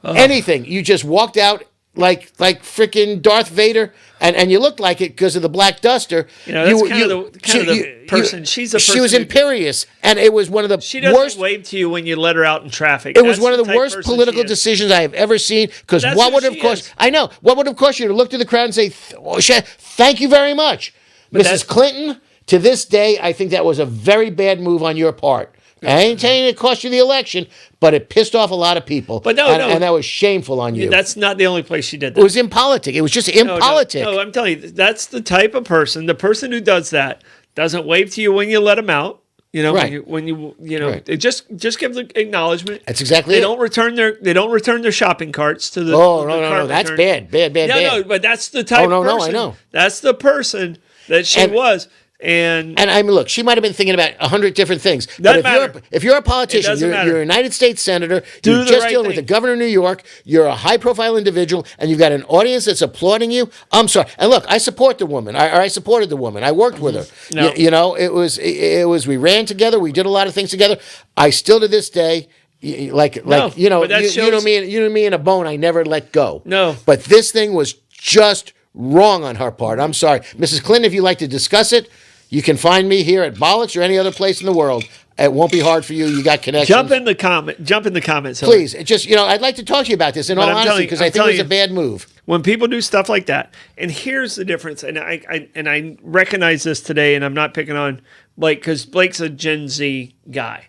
anything. You just walked out like freaking Darth Vader, and you looked like it because of the black duster. That's kind of the person. She's a person. She was imperious, and it was one of the she doesn't worst. Wave to you when you let her out in traffic. It was one of the worst political decisions I have ever seen. Because what would have cost? I know what would have cost you to look to the crowd and say, "Thank you very much, Mrs. Clinton." To this day, I think that was a very bad move on your part. I ain't saying it cost you the election, but it pissed off a lot of people. But and that was shameful on you. That's not the only place she did that. It was impolitic. It was just impolitic. No, I'm telling you, that's the type of person. The person who does that doesn't wave to you when you let them out. Right. When you Right. it just give the acknowledgement. That's exactly they it. Don't return their shopping carts to the. No, that's bad. No, but that's the type. of person. I know. That's the person that she was. And I mean, look, she might have been thinking about 100 different things. If you're a politician, you're a United States senator, you're just dealing with the governor of New York, you're a high-profile individual, and you've got an audience that's applauding you. I'm sorry. And look, I support the woman. I supported the woman. I worked with her. No. It was. We ran together. We did a lot of things together. I still to this day. You know me in a bone. I never let go. No, but this thing was just wrong on her part. I'm sorry, Mrs. Clinton. If you'd like to discuss it, you can find me here at Bollox or any other place in the world. It won't be hard for you. You got connections. Jump in the comments. Please. I'd like to talk to you about this in all honesty because I think it was a bad move. When people do stuff like that, and here's the difference, and I recognize this today, and I'm not picking on Blake because Blake's a Gen Z guy.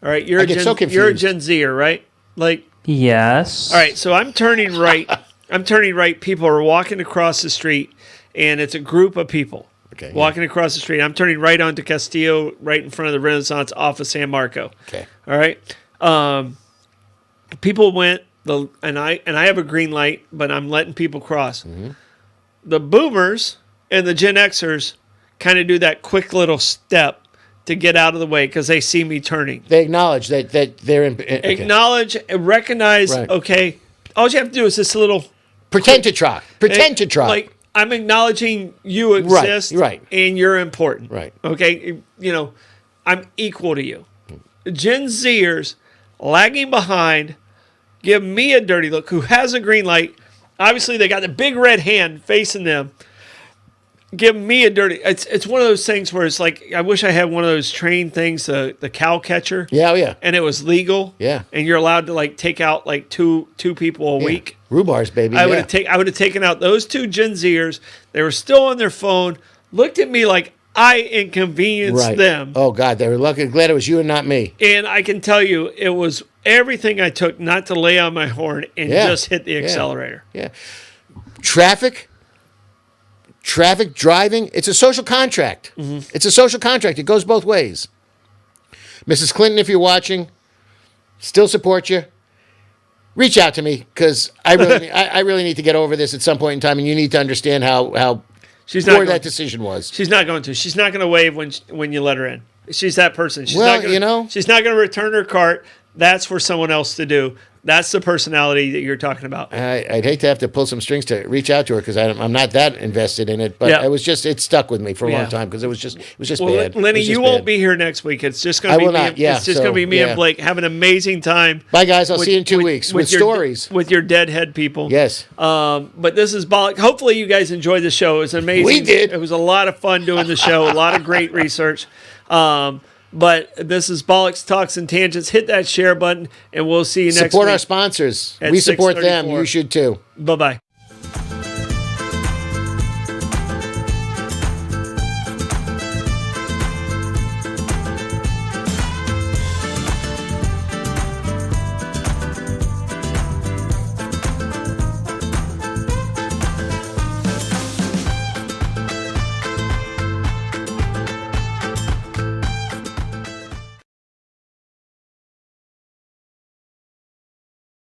All right, you're a Gen Zer, right? Yes. All right, so I'm turning right. People are walking across the street, and it's a group of people. Okay, walking across the street. I'm turning right onto Castillo, right in front of the Renaissance off of San Marco. Okay. All right. People went, and I have a green light, but I'm letting people cross. Mm-hmm. The boomers and the Gen Xers kind of do that quick little step to get out of the way because they see me turning. They acknowledge that they're in. Okay. Acknowledge, recognize, right. Okay, all you have to do is this little Pretend to try. Pretend to try. Like, I'm acknowledging you exist, right. and you're important. Right. Okay? You know, I'm equal to you. Gen Zers lagging behind, give me a dirty look, who has a green light. Obviously, they got the big red hand facing them. Give me a dirty. It's one of those things where it's like, I wish I had one of those train things, the cow catcher. Yeah, oh, yeah. And it was legal. Yeah. And you're allowed to like take out like two people a week. Rhubars, baby. I would have taken out those two Gen Zers. They were still on their phone, looked at me like I inconvenienced them. Oh God, they were lucky. Glad it was you and not me. And I can tell you, it was everything I took not to lay on my horn and just hit the accelerator. Yeah. Traffic driving, it's a social contract. Mm-hmm. It's a social contract. It goes both ways. Mrs. Clinton, if you're watching, still support you. Reach out to me because I really need to get over this at some point in time, and you need to understand how poor that decision was. She's not going to. She's not going to wave when you let her in. She's that person. She's well, not gonna, she's not going to return her cart. That's for someone else to do. That's the personality that you're talking about. I'd hate to have to pull some strings to reach out to her because I'm not that invested in it. But it stuck with me for a long time because it was just bad. Lenny, you won't be here next week. It's just going to be me. It's just going to be me and Blake. Have an amazing time. Bye, guys. I'll see you in 2 weeks with stories with your deadhead people. Yes. But this is Bollox. Hopefully, you guys enjoyed the show. It was amazing. We did. It was a lot of fun doing the show. A lot of great research. But this is Bollox Talks and Tangents. Hit that share button, and we'll see you next week. Support our sponsors. We support them. You should too. Bye-bye.